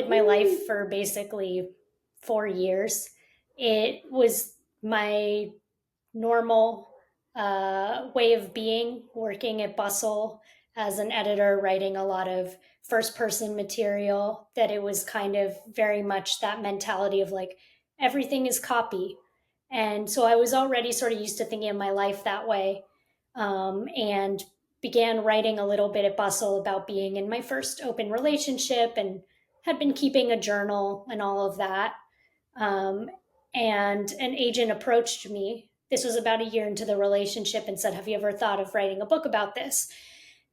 dominated my life for basically 4 years. It was my normal way of being, working at Bustle as an editor, writing a lot of first person material, that it was kind of very much that mentality of like everything is copy. And so I was already sort of used to thinking of my life that way, and began writing a little bit at Bustle about being in my first open relationship and had been keeping a journal and all of that. Um, and an agent approached me. This was about a year into the relationship and said, "Have you ever thought of writing a book about this?"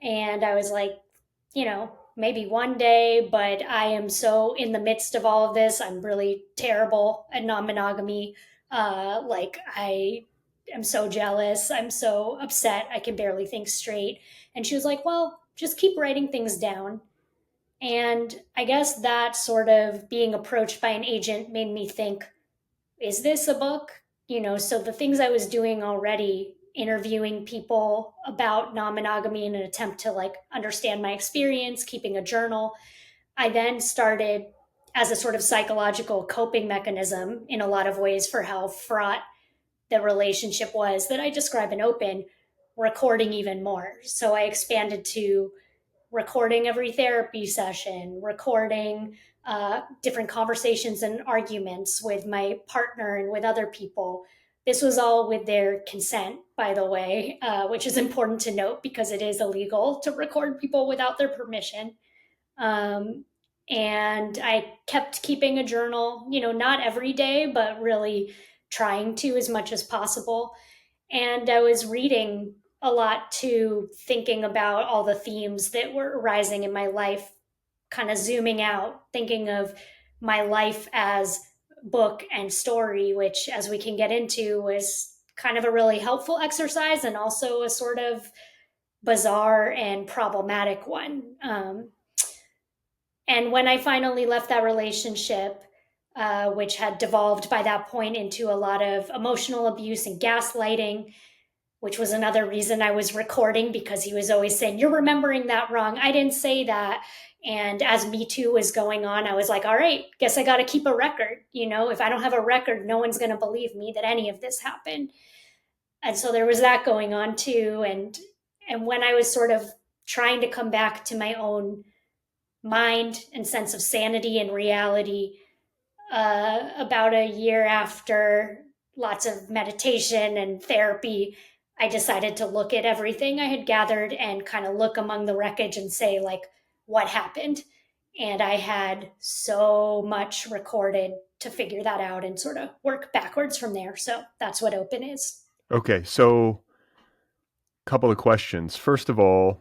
And I was like, maybe one day, but I am so in the midst of all of this. I'm really terrible at non monogamy. Like, I am so jealous. I'm so upset. I can barely think straight. And she was like, "Well, just keep writing things down." And I guess that sort of being approached by an agent made me think, is this a book? So the things I was doing already, interviewing people about non-monogamy in an attempt to like understand my experience, keeping a journal, I then started as a sort of psychological coping mechanism in a lot of ways for how fraught the relationship was that I describe in Open, recording even more. So I expanded to recording every therapy session, recording different conversations and arguments with my partner and with other people. This was all with their consent, by the way, which is important to note because it is illegal to record people without their permission. Um, and I kept keeping a journal, not every day, but really trying to as much as possible. And I was reading a lot too, thinking about all the themes that were arising in my life, kind of zooming out, thinking of my life as book and story, which, as we can get into, was kind of a really helpful exercise and also a sort of bizarre and problematic one. And when I finally left that relationship, which had devolved by that point into a lot of emotional abuse and gaslighting, which was another reason I was recording, because he was always saying, "You're remembering that wrong. I didn't say that." And as Me Too was going on, I was like, all right, guess I got to keep a record. If I don't have a record, no one's going to believe me that any of this happened. And so there was that going on too. And when I was sort of trying to come back to my own mind and sense of sanity and reality, about a year after lots of meditation and therapy, I decided to look at everything I had gathered and kind of look among the wreckage and say, like, what happened? And I had so much recorded to figure that out and sort of work backwards from there. So that's what Open is. Okay, so a couple of questions. First of all,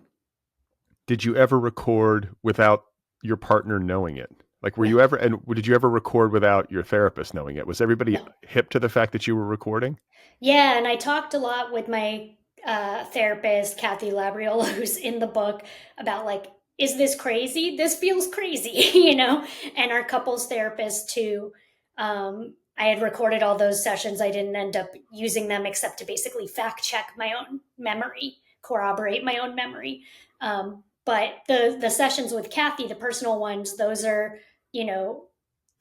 did you ever record without your partner knowing it? Like, were No, you ever, and did you ever record without your therapist knowing it? Was everybody no. hip to the fact that you were recording? Yeah, and I talked a lot with my therapist, Kathy Labriola, who's in the book, about like, is this crazy? This feels crazy, And our couples therapist too. I had recorded all those sessions. I didn't end up using them except to basically fact check my own memory, corroborate my own memory. But the sessions with Kathy, the personal ones, those are, you know,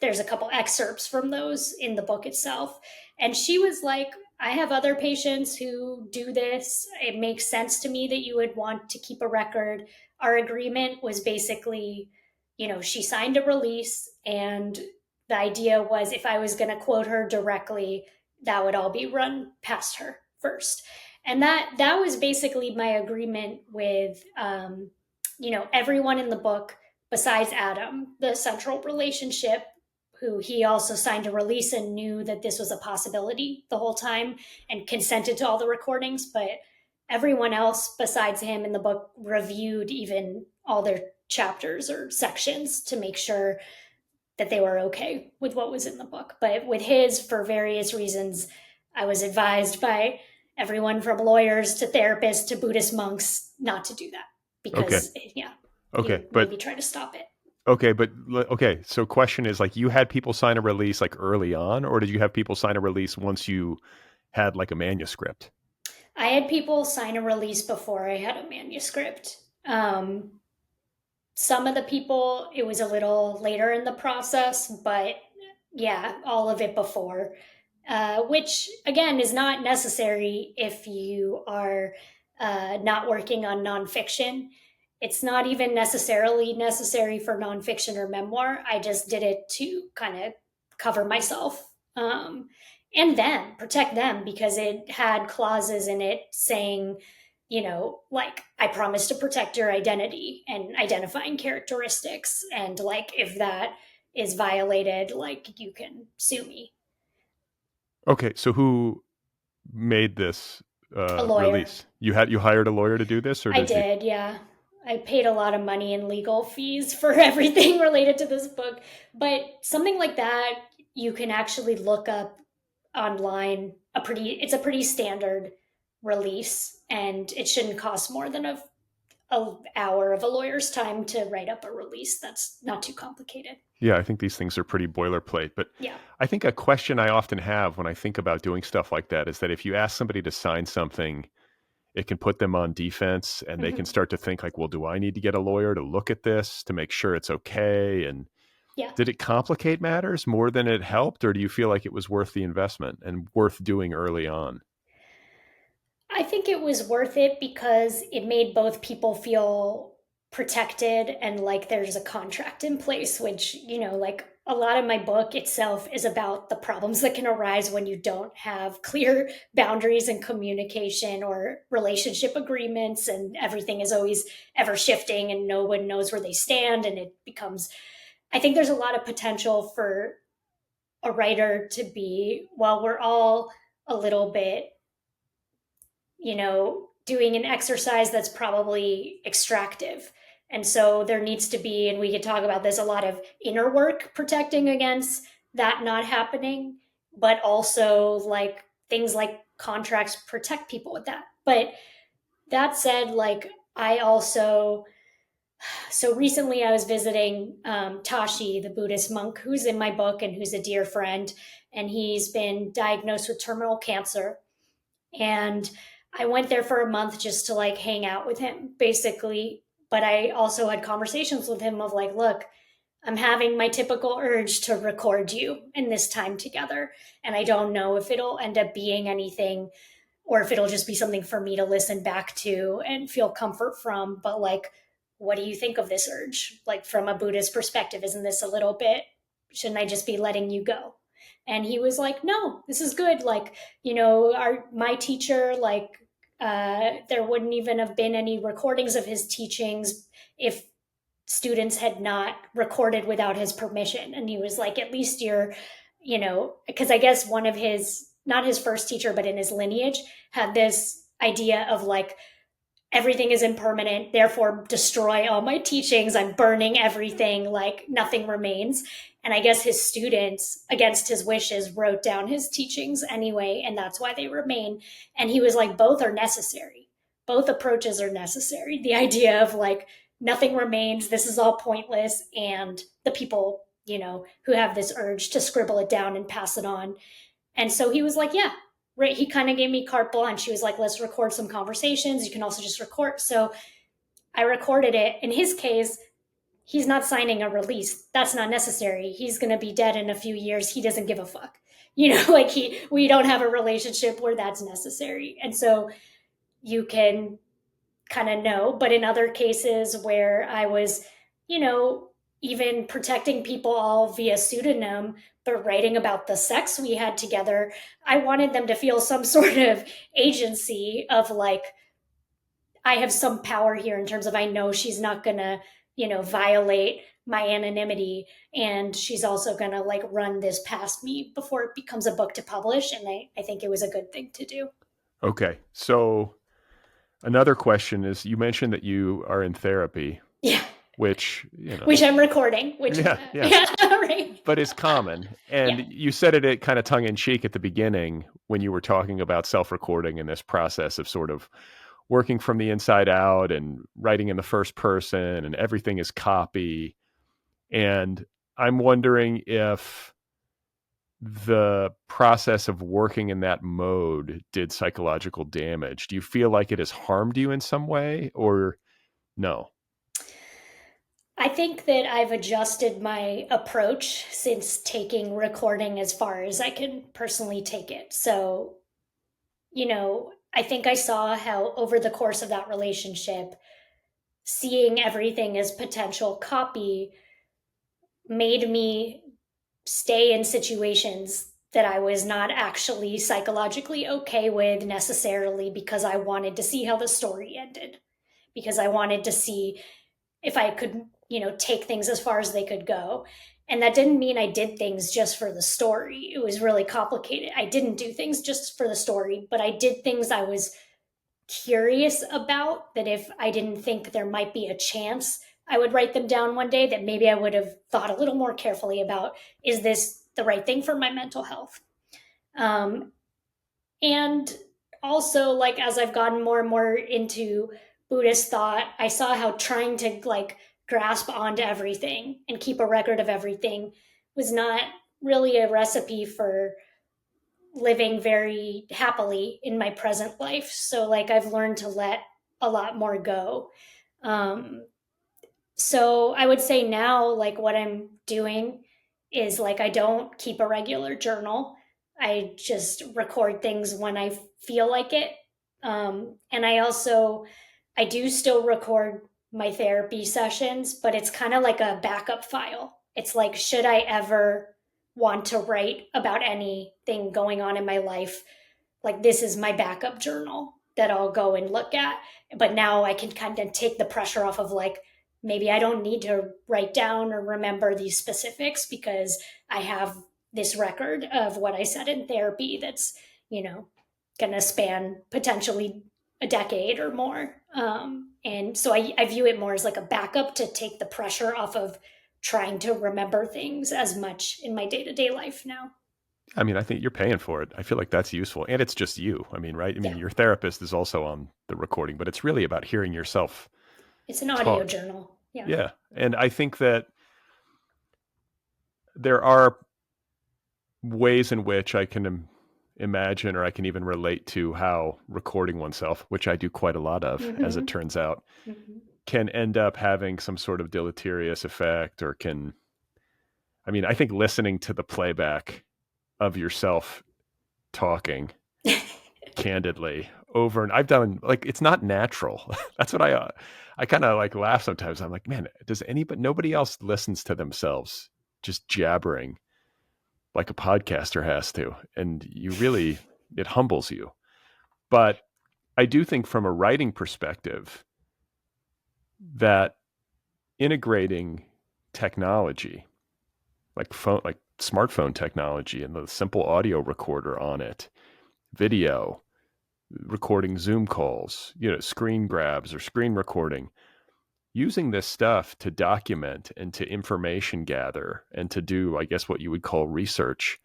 there's a couple excerpts from those in the book itself. And she was like, I have other patients who do this. It makes sense to me that you would want to keep a record. Our agreement was basically, she signed a release, and the idea was if I was going to quote her directly, that would all be run past her first. And that was basically my agreement with, everyone in the book besides Adam, the central relationship, who he also signed a release and knew that this was a possibility the whole time and consented to all the recordings. But everyone else besides him in the book reviewed even all their chapters or sections to make sure that they were okay with what was in the book. But with his, for various reasons, I was advised by everyone from lawyers to therapists to Buddhist monks not to do that Okay. because, yeah, Okay. he'd But maybe try to stop it. okay, but okay. So question is, like, you had people sign a release like early on, or did you have people sign a release once you had like a manuscript? I had people sign a release before I had a manuscript. Some of the people, it was a little later in the process, but yeah, all of it before, which again is not necessary if you are not working on nonfiction. It's not even necessarily necessary for nonfiction or memoir. I just did it to kind of cover myself, and them, protect them, because it had clauses in it saying, like, I promise to protect your identity and identifying characteristics. And like, if that is violated, like, you can sue me. Okay, so who made this A lawyer. release? You hired a lawyer to do this, or I did you? did, yeah. I paid a lot of money in legal fees for everything related to this book. But something like that, you can actually look up online. It's a pretty standard release, and it shouldn't cost more than a hour of a lawyer's time to write up a release. That's not too complicated. Yeah, I think these things are pretty boilerplate. But Yeah. I think a question I often have when I think about doing stuff like that is that if you ask somebody to sign something, it can put them on defense, and they can Hmm. start to think like, well, do I need to get a lawyer to look at this to make sure it's okay? And Yeah. did it complicate matters more than it helped, or do you feel like it was worth the investment and worth doing early on? I think it was worth it because it made both people feel protected and like there's a contract in place, which, like, a lot of my book itself is about the problems that can arise when you don't have clear boundaries and communication or relationship agreements, and everything is always ever shifting and no one knows where they stand. And it becomes, I think there's a lot of potential for a writer to be, well, we're all a little bit, doing an exercise that's probably extractive. And so there needs to be, and we could talk about this, a lot of inner work protecting against that not happening, but also like things like contracts protect people with that. But that said, like, I also, so recently I was visiting Tashi, the Buddhist monk who's in my book and who's a dear friend, and he's been diagnosed with terminal cancer. And I went there for a month just to like hang out with him, basically. But I also had conversations with him of like, look, I'm having my typical urge to record you in this time together. And I don't know if it'll end up being anything or if it'll just be something for me to listen back to and feel comfort from. But like, what do you think of this urge? Like, from a Buddhist perspective, isn't this a little bit, shouldn't I just be letting you go? And he was like, no, this is good. Like, my teacher, like, there wouldn't even have been any recordings of his teachings if students had not recorded without his permission. And he was like, at least you're, because I guess one of his, not his first teacher, but in his lineage, had this idea of like, everything is impermanent, therefore destroy all my teachings. I'm burning everything, like nothing remains. And I guess his students, against his wishes, wrote down his teachings anyway, and that's why they remain. And he was like, both are necessary. Both approaches are necessary. The idea of like, nothing remains, this is all pointless, and the people, who have this urge to scribble it down and pass it on. And so he was like, yeah, right. He kind of gave me carte blanche. He was like, let's record some conversations. You can also just record. So I recorded it. In his case, he's not signing a release. That's not necessary. He's going to be dead in a few years. He doesn't give a fuck. Like we don't have a relationship where that's necessary. And so you can kind of know. But in other cases where I was, you know, even protecting people all via pseudonym, but writing about the sex we had together, I wanted them to feel some sort of agency of like, I have some power here in terms of, I know she's not going to, violate my anonymity. And she's also going to like run this past me before it becomes a book to publish. And I think it was a good thing to do. Okay. So another question is, you mentioned that you are in therapy, Yeah. which, Which I'm recording, which yeah, yeah, yeah, right. but is common. Yeah. And you said it kind of tongue in cheek at the beginning when you were talking about self-recording and this process of sort of working from the inside out and writing in the first person and everything is copy. And I'm wondering if the process of working in that mode did psychological damage. Do you feel like it has harmed you in some way, or no? I think that I've adjusted my approach since taking recording as far as I can personally take it. So, I think I saw how over the course of that relationship, seeing everything as potential copy made me stay in situations that I was not actually psychologically okay with necessarily, because I wanted to see how the story ended, because I wanted to see if I could, take things as far as they could go. And that didn't mean I did things just for the story. It was really complicated. I didn't do things just for the story, but I did things I was curious about, that if I didn't think there might be a chance I would write them down one day, that maybe I would have thought a little more carefully about, is this the right thing for my mental health? Um, and also, like, as I've gotten more and more into Buddhist thought, I saw how trying to like grasp onto everything and keep a record of everything was not really a recipe for living very happily in my present life. So like I've learned to let a lot more go. Um, so I would say now, like, what I'm doing is like I don't keep a regular journal. I just record things when I feel like it. And I do still record my therapy sessions, but it's kind of like a backup file. It's like, should I ever want to write about anything going on in my life, like, this is my backup journal that I'll go and look at. But now I can kind of take the pressure off of like, maybe I don't need to write down or remember these specifics, because I have this record of what I said in therapy that's, going to span potentially a decade or more. And so I view it more as like a backup to take the pressure off of trying to remember things as much in my day to day life now. I mean, I think you're paying for it. I feel like that's useful. And it's just you. I mean, right? I mean, Yeah. your therapist is also on the recording, but it's really about hearing yourself It's an audio talk. journal. Yeah. Yeah. And I think that there are ways in which I can imagine, or I can even relate to, how recording oneself, which I do quite a lot of, as it Mm-hmm. turns out, Mm-hmm. can end up having some sort of deleterious effect, or I mean, I think listening to the playback of yourself talking candidly over, and I've done, like, it's not natural. That's what I kind of like laugh sometimes. I'm like, man, nobody else listens to themselves just jabbering like a podcaster has to. And it humbles you. But I do think from a writing perspective that integrating technology, like smartphone technology and the simple audio recorder on it, video, recording Zoom calls, screen grabs or screen recording, using this stuff to document and to information gather and to do, I guess, what you would call research,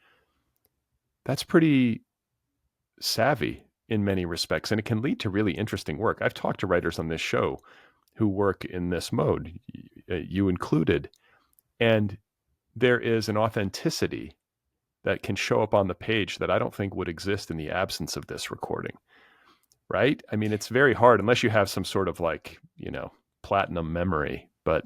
that's pretty savvy in many respects. And it can lead to really interesting work. I've talked to writers on this show who work in this mode, you included, and there is an authenticity that can show up on the page that I don't think would exist in the absence of this recording. Right? I mean, it's very hard unless you have some sort of like, platinum memory, but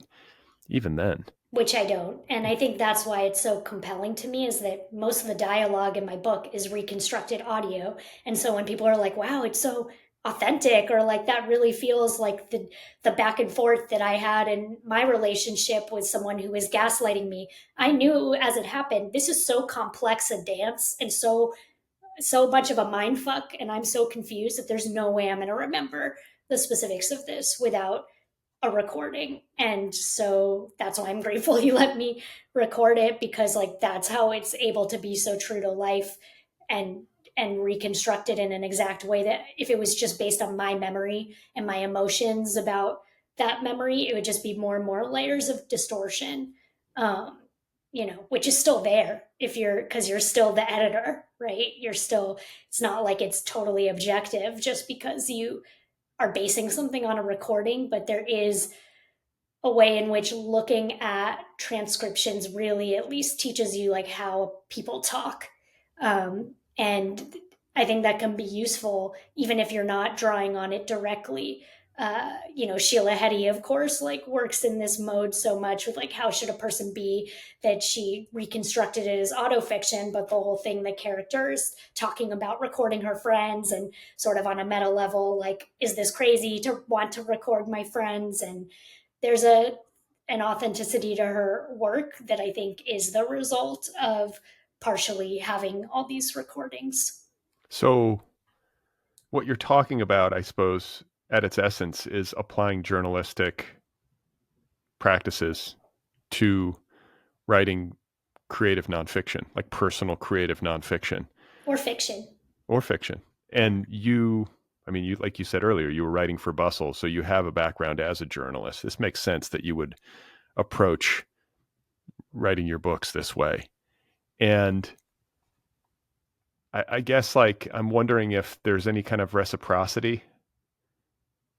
even then. Which I don't. And I think that's why it's so compelling to me, is that most of the dialogue in my book is reconstructed audio. And so when people are like, wow, it's so authentic, or like that really feels like the back and forth that I had in my relationship with someone who was gaslighting me, I knew as it happened, this is so complex a dance and so much of a mind fuck, and I'm so confused that there's no way I'm going to remember the specifics of this without a recording. And so that's why I'm grateful you let me record it, because like that's how it's able to be so true to life, and reconstructed in an exact way that if it was just based on my memory and my emotions about that memory, it would just be more and more layers of distortion. um which is still there, if you're because you're still the editor, right? You're still, it's not like it's totally objective just because you are basing something on a recording, but there is a way in which looking at transcriptions really at least teaches you like how people talk. And I think that can be useful even if you're not drawing on it directly. Sheila Heti, of course, like works in this mode so much with like how should a person be, that she reconstructed it as autofiction, but the whole thing, the characters talking about recording her friends and sort of on a meta level, like, is this crazy to want to record my friends? And there's an authenticity to her work that I think is the result of partially having all these recordings. So what you're talking about, I suppose, at its essence, is applying journalistic practices to writing creative nonfiction, like personal creative nonfiction Or fiction. or fiction. And you, I mean, you, like you said earlier, you were writing for Bustle, so you have a background as a journalist. This makes sense that you would approach writing your books this way. And I guess, like, I'm wondering if there's any kind of reciprocity.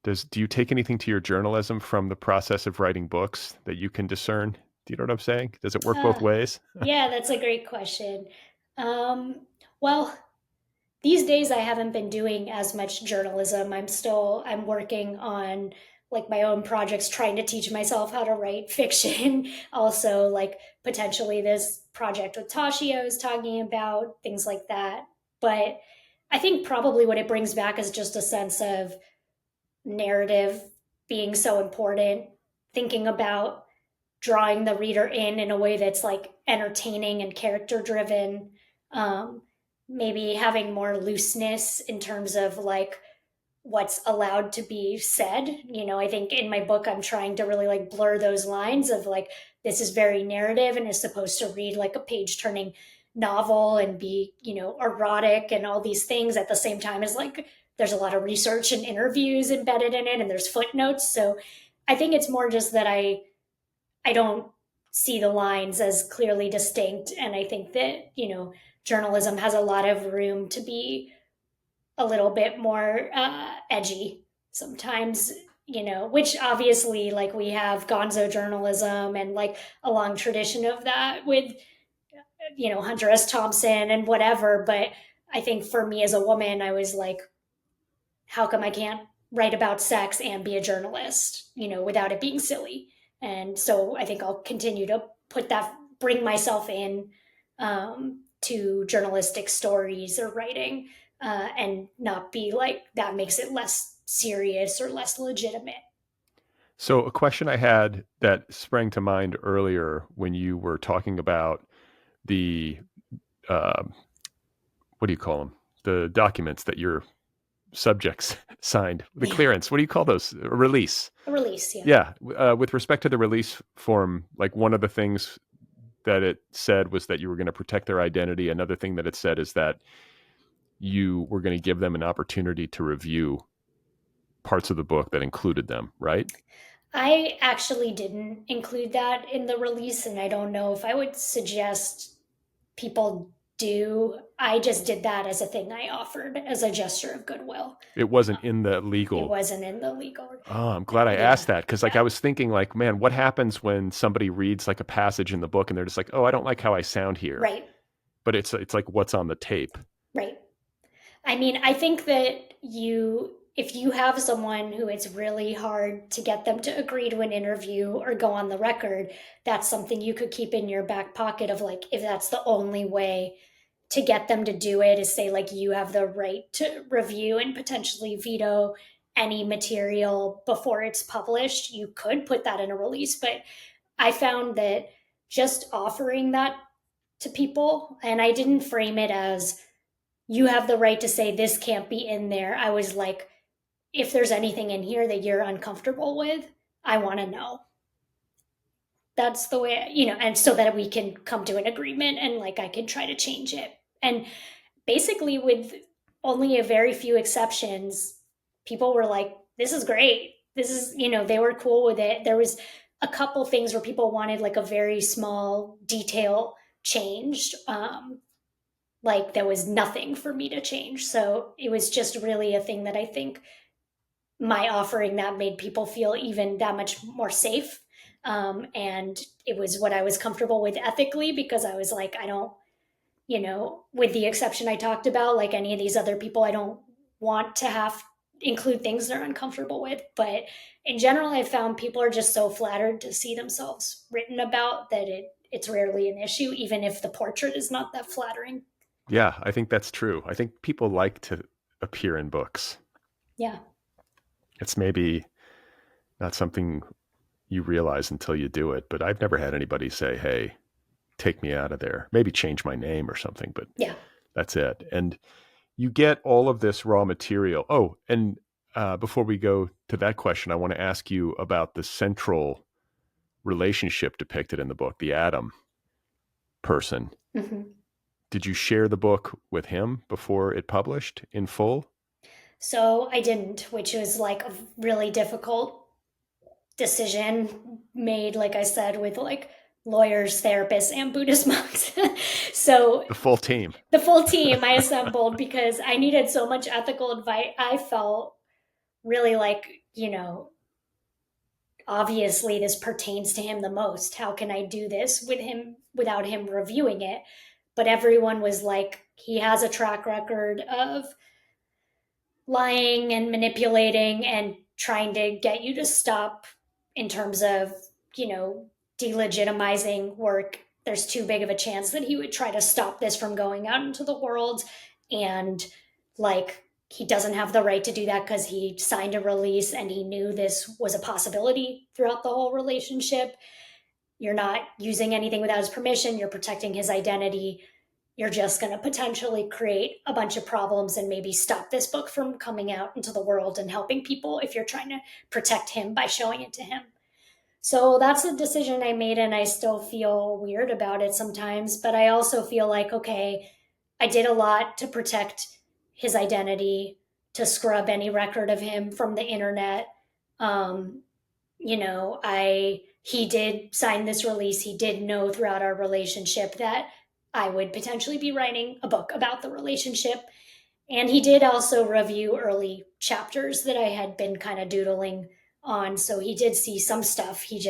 Do you take anything to your journalism from the process of writing books that you can discern? Do you know what I'm saying? Does it work both Uh, ways? yeah, that's a great question. Um, well, these days I haven't been doing as much journalism. I'm working on like my own projects, trying to teach myself how to write fiction. Also, like potentially this project with Tashi I was talking about, things like that. But I think probably what it brings back is just a sense of narrative being so important, thinking about drawing the reader in a way that's like entertaining and character driven. um, Maybe having more looseness in terms of like what's allowed to be said. I think in my book I'm trying to really like blur those lines of like, this is very narrative and is supposed to read like a page turning novel and be erotic and all these things, at the same time as like there's a lot of research and interviews embedded in it and there's footnotes. So I think it's more just that I don't see the lines as clearly distinct. And I think that, journalism has a lot of room to be a little bit more edgy sometimes, which obviously, like, we have gonzo journalism and like a long tradition of that with, Hunter S. Thompson and whatever. But I think for me as a woman, I was like, how come I can't write about sex and be a journalist, without it being silly? And so I think I'll continue to bring myself in to journalistic stories or writing, and not be like that makes it less serious or less legitimate. So, a question I had that sprang to mind earlier when you were talking about the, uh, what do you call them? The documents that your subjects signed, the Yeah. clearance. What do you call those? A release. A release, yeah. Yeah. With respect to the release form, like, one of the things that it said was that you were going to protect their identity. Another thing that it said is that you were going to give them an opportunity to review parts of the book that included them, right? I actually didn't include that in the release, and I don't know if I would suggest people do. I just did that as a thing I offered as a gesture of goodwill. It wasn't in the legal. It wasn't in the legal. Oh, I'm glad I Yeah. asked that, because like I was thinking, like, man, what happens when somebody reads like a passage in the book and they're just like, oh, I don't like how I sound here. Right. But it's like what's on the tape. Right. I mean, I think that if you have someone who it's really hard to get them to agree to an interview or go on the record, that's something you could keep in your back pocket of like, if that's the only way to get them to do it, is say like, you have the right to review and potentially veto any material before it's published. You could put that in a release. But I found that just offering that to people, and I didn't frame it as you have the right to say this can't be in there. I was like, if there's anything in here that you're uncomfortable with, I want to know. That's the way, and so that we can come to an agreement and like I can try to change it. And basically, with only a very few exceptions, people were like, this is great. This is, they were cool with it. There was a couple things where people wanted like a very small detail changed. Like there was nothing for me to change. So it was just really a thing that I think my offering that made people feel even that much more safe. And it was what I was comfortable with ethically, because I was like, I don't, with the exception I talked about, like any of these other people, I don't want to have include things they're uncomfortable with. But in general, I found people are just so flattered to see themselves written about that it's rarely an issue, even if the portrait is not that flattering. Yeah, I think that's true. I think people like to appear in books. Yeah. It's maybe not something you realize until you do it, but I've never had anybody say, hey, take me out of there. Maybe change my name or something, but Yeah. that's it. And you get all of this raw material. Oh, and before we go to that question, I want to ask you about the central relationship depicted in the book, the Adam person. Mm-hmm. Did you share the book with him before it published in full? So I didn't, which was like a really difficult decision made, like I said, with like lawyers, therapists, and Buddhist monks. So The full team. the full team I assembled because I needed so much ethical advice. I felt really like, obviously this pertains to him the most. How can I do this with him without him reviewing it? But everyone was like, he has a track record of lying and manipulating and trying to get you to stop in terms of, delegitimizing work. There's too big of a chance that he would try to stop this from going out into the world. And like, he doesn't have the right to do that because he signed a release and he knew this was a possibility throughout the whole relationship. You're not using anything without his permission. You're protecting his identity. You're just going to potentially create a bunch of problems and maybe stop this book from coming out into the world and helping people if you're trying to protect him by showing it to him. So that's a decision I made, and I still feel weird about it sometimes. But I also feel like, okay, I did a lot to protect his identity, to scrub any record of him from the internet. Um, he did sign this release. He did know throughout our relationship that I would potentially be writing a book about the relationship. And he did also review early chapters that I had been kind of doodling on. So he did see some stuff. He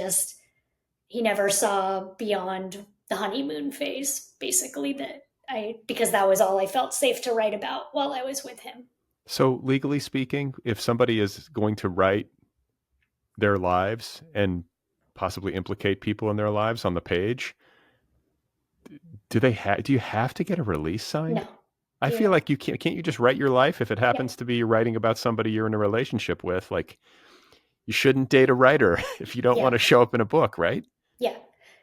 never saw beyond the honeymoon phase, basically, because that was all I felt safe to write about while I was with him. So legally speaking, if somebody is going to write their lives and possibly implicate people in their lives on the page, do you have to get a release signed? No. I feel like you can't you just write your life if it happens Yeah. to be writing about somebody you're in a relationship with? Like, you shouldn't date a writer if you don't want Yeah. to show up in a book, right? Yeah.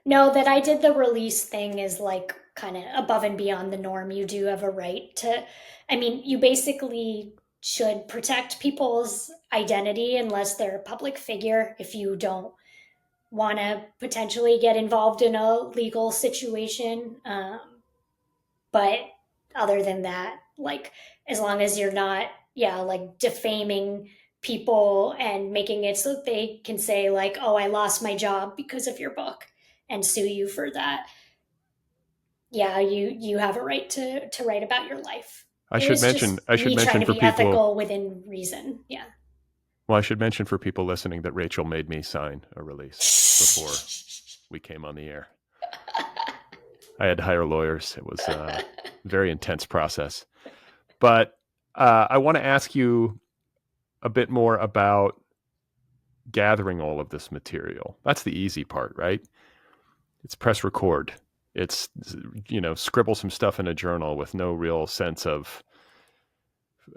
No, that I did the release thing is like kind of above and beyond the norm. You do have a right to, I mean, you basically should protect people's identity unless they're a public figure. If you don't want to potentially get involved in a legal situation. But other than that, like, as long as you're not, yeah, like defaming people and making it so that they can say, like, oh, I lost my job because of your book and sue you for that. Yeah, you have a right to write about your life. It was just I should me trying mention to for be people, ethical within reason. Yeah. well, I should mention for people listening that Rachel made me sign a release before we came on the air. I had to hire lawyers. It was a very intense process. But I want to ask you a bit more about gathering all of this material. That's the easy part, right? It's press record. It's, scribble some stuff in a journal with no real sense of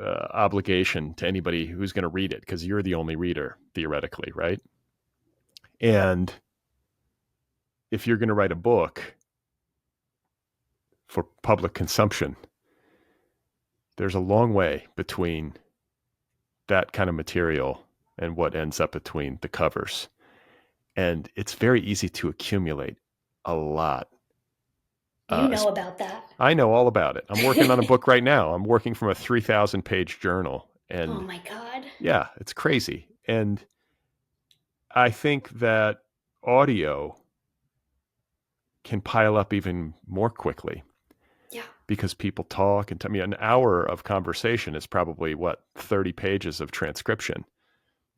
obligation to anybody who's going to read it, because you're the only reader, theoretically, right? And if you're going to write a book for public consumption, there's a long way between that kind of material and what ends up between the covers. And it's very easy to accumulate a lot. You know about that. I know all about it. I'm working on a book right now. I'm working from a 3,000 page journal. Oh And my God. yeah, it's crazy. And I think that audio can pile up even more quickly. Yeah. Because people talk, and an hour of conversation is probably 30 pages of transcription.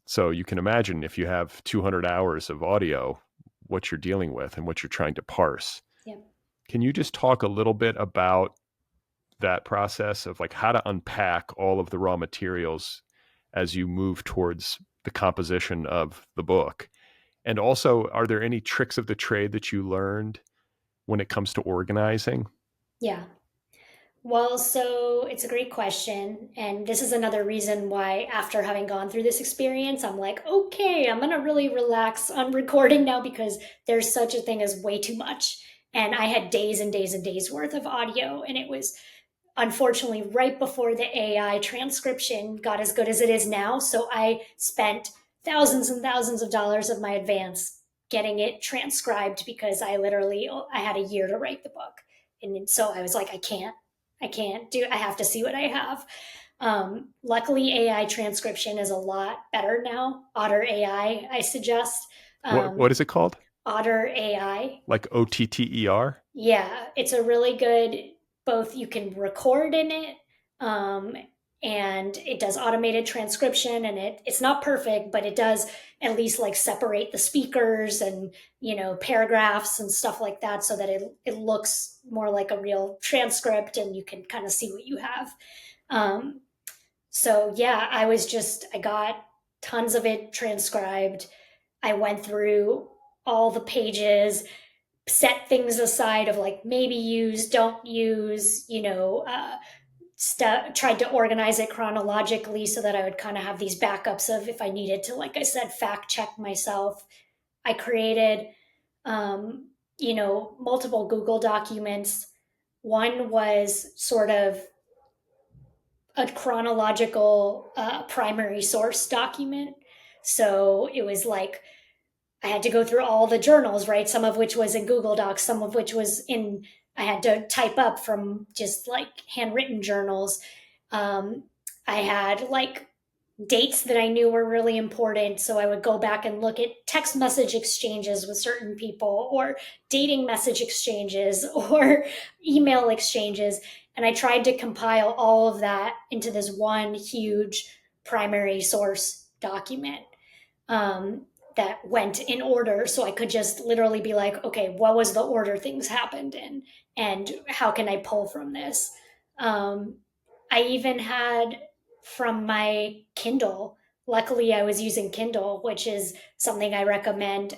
So you can imagine if you have 200 hours of audio, what you're dealing with and what you're trying to parse. Yeah. Can you just talk a little bit about that process of like how to unpack all of the raw materials as you move towards the composition of the book? And also, are there any tricks of the trade that you learned when it comes to organizing? Yeah. Well, so it's a great question. And this is another reason why, after having gone through this experience, I'm like, okay, I'm going to really relax on recording now because there's such a thing as way too much. And I had days and days and days worth of audio. And it was unfortunately right before the AI transcription got as good as it is now. So I spent thousands and thousands of dollars of my advance getting it transcribed because I had a year to write the book. And so I was like, I have to see what I have. Luckily, AI transcription is a lot better now. Otter AI, I suggest. What is it called? Otter AI. Like OTTER? Yeah, it's a really good, both you can record in it, and it does automated transcription, and it's not perfect, but it does at least like separate the speakers and, paragraphs and stuff like that so that it looks more like a real transcript and you can kind of see what you have. So yeah, I got tons of it transcribed. I went through all the pages, set things aside of like maybe use, don't use, tried to organize it chronologically so that I would kind of have these backups of if I needed to, like I said, fact check myself. I created, multiple Google documents. One was sort of a chronological primary source document. So it was like I had to go through all the journals, right? Some of which was in Google Docs, some of which I had to type up from just like handwritten journals. I had like dates that I knew were really important. So I would go back and look at text message exchanges with certain people or dating message exchanges or email exchanges. And I tried to compile all of that into this one huge primary source document. That went in order, so I could just literally be like, okay, what was the order things happened in, and how can I pull from this? I even had from my Kindle. Luckily, I was using Kindle, which is something I recommend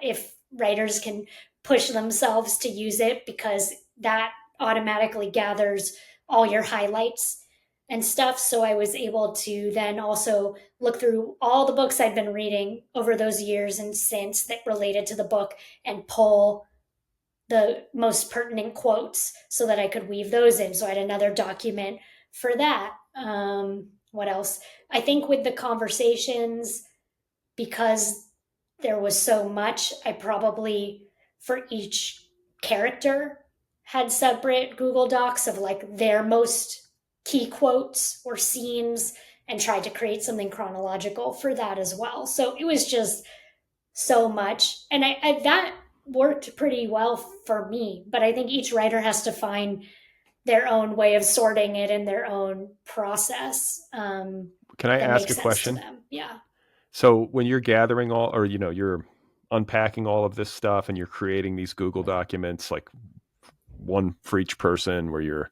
if writers can push themselves to use it because that automatically gathers all your highlights and stuff. So I was able to then also look through all the books I'd been reading over those years and since that related to the book and pull the most pertinent quotes so that I could weave those in. So I had another document for that. What else? I think with the conversations, because there was so much, I probably, for each character, had separate Google Docs of like their most key quotes or scenes and tried to create something chronological for that as well. So it was just so much. And that worked pretty well for me. But I think each writer has to find their own way of sorting it in their own process. Can I that ask makes a sense question? to them. Yeah. So when you're gathering all, or you're unpacking all of this stuff and you're creating these Google documents, like one for each person, where you're,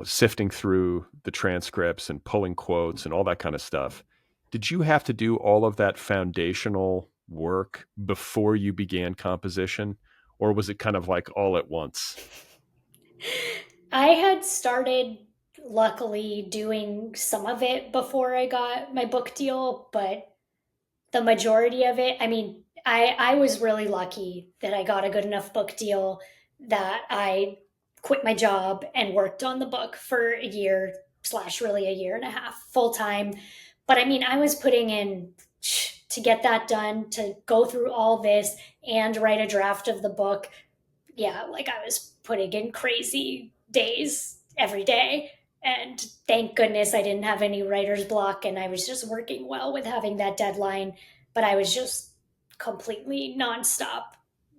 sifting through the transcripts and pulling quotes and all that kind of stuff, did you have to do all of that foundational work before you began composition, or was it kind of like all at once? I had started, luckily, doing some of it before I got my book deal, but the majority of it, I mean, I was really lucky that I got a good enough book deal that I quit my job and worked on the book for a year slash really a year and a half full time. But I mean, I was putting in to get that done, to go through all this and write a draft of the book. Yeah, like I was putting in crazy days every day. And thank goodness I didn't have any writer's block and I was just working well with having that deadline. But I was just completely nonstop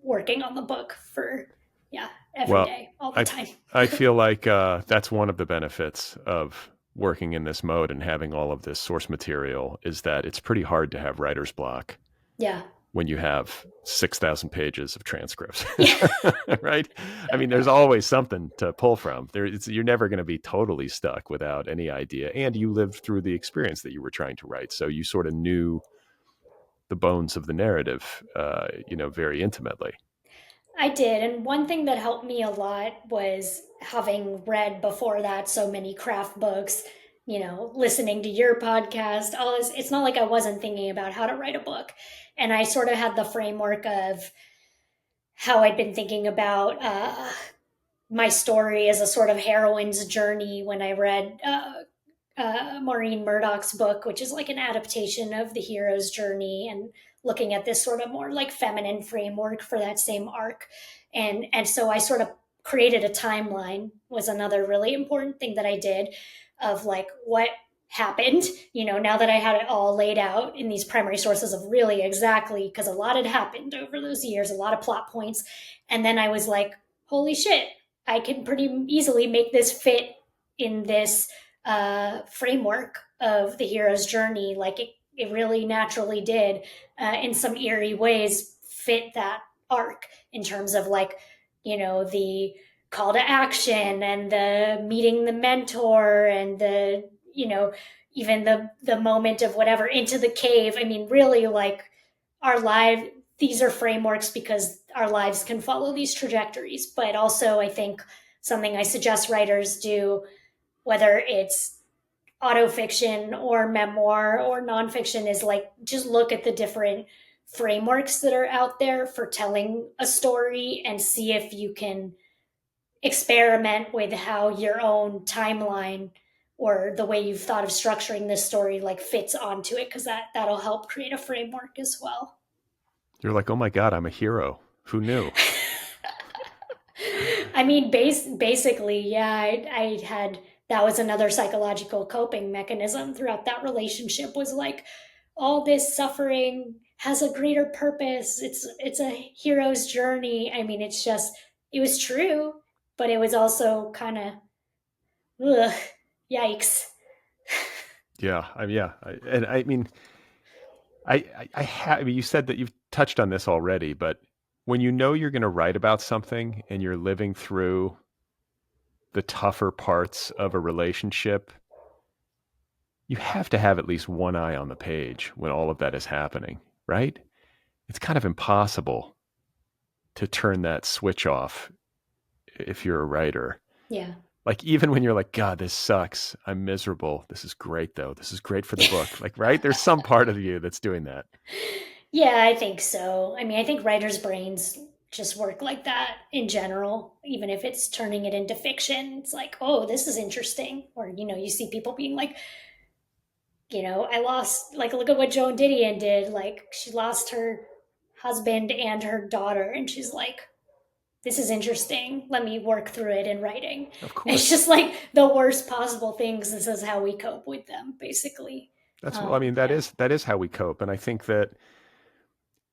working on the book for, yeah, every Well, day, all the I time. I feel like that's one of the benefits of working in this mode and having all of this source material is that it's pretty hard to have writer's block. Yeah. when you have 6,000 pages of transcripts, Yeah. right? I mean, there's always something to pull from. You're never going to be totally stuck without any idea. And you lived through the experience that you were trying to write. So you sort of knew the bones of the narrative, very intimately. I did. And one thing that helped me a lot was having read before that so many craft books, listening to your podcast, all this. It's not like I wasn't thinking about how to write a book. And I sort of had the framework of how I'd been thinking about my story as a sort of heroine's journey when I read Maureen Murdoch's book, which is like an adaptation of the hero's journey, and looking at this sort of more like feminine framework for that same arc. And so I sort of created a timeline, was another really important thing that I did, of like what happened, now that I had it all laid out in these primary sources of really exactly, because a lot had happened over those years, a lot of plot points. And then I was like, holy shit, I can pretty easily make this fit in this framework of the hero's journey. Like it really naturally did, in some eerie ways, fit that arc in terms of like, the call to action and the meeting the mentor and the, even the moment of whatever into the cave. I mean, really, like our life, these are frameworks because our lives can follow these trajectories. But also, I think something I suggest writers do, whether it's autofiction or memoir or nonfiction, is like just look at the different frameworks that are out there for telling a story and see if you can experiment with how your own timeline or the way you've thought of structuring this story like fits onto it, because that'll help create a framework as well. You're like, oh my God, I'm a hero. Who knew? I mean, basically, yeah, I had, that was another psychological coping mechanism throughout that relationship, was like all this suffering has a greater purpose. It's a hero's journey. I mean, it's just, it was true, but it was also kind of, ugh, yikes. Yeah. I mean, I mean, you said that you've touched on this already, but when you know you're going to write about something and you're living through the tougher parts of a relationship, you have to have at least one eye on the page when all of that is happening, right? It's kind of impossible to turn that switch off if you're a writer. Yeah. Like, even when you're like, God, this sucks. I'm miserable. This is great, though. This is great for the book. Like, right? There's some part of you that's doing that. Yeah, I think so. I mean, I think writers' brains just work like that in general, even if it's turning it into fiction. It's like, oh, this is interesting. Or, you see people being like, I lost, like, look at what Joan Didion did. Like, she lost her husband and her daughter. And she's like, this is interesting. Let me work through it in writing. Of It's course. just like the worst possible things. This is how we cope with them, basically. I mean, Yeah. that is how we cope. And I think that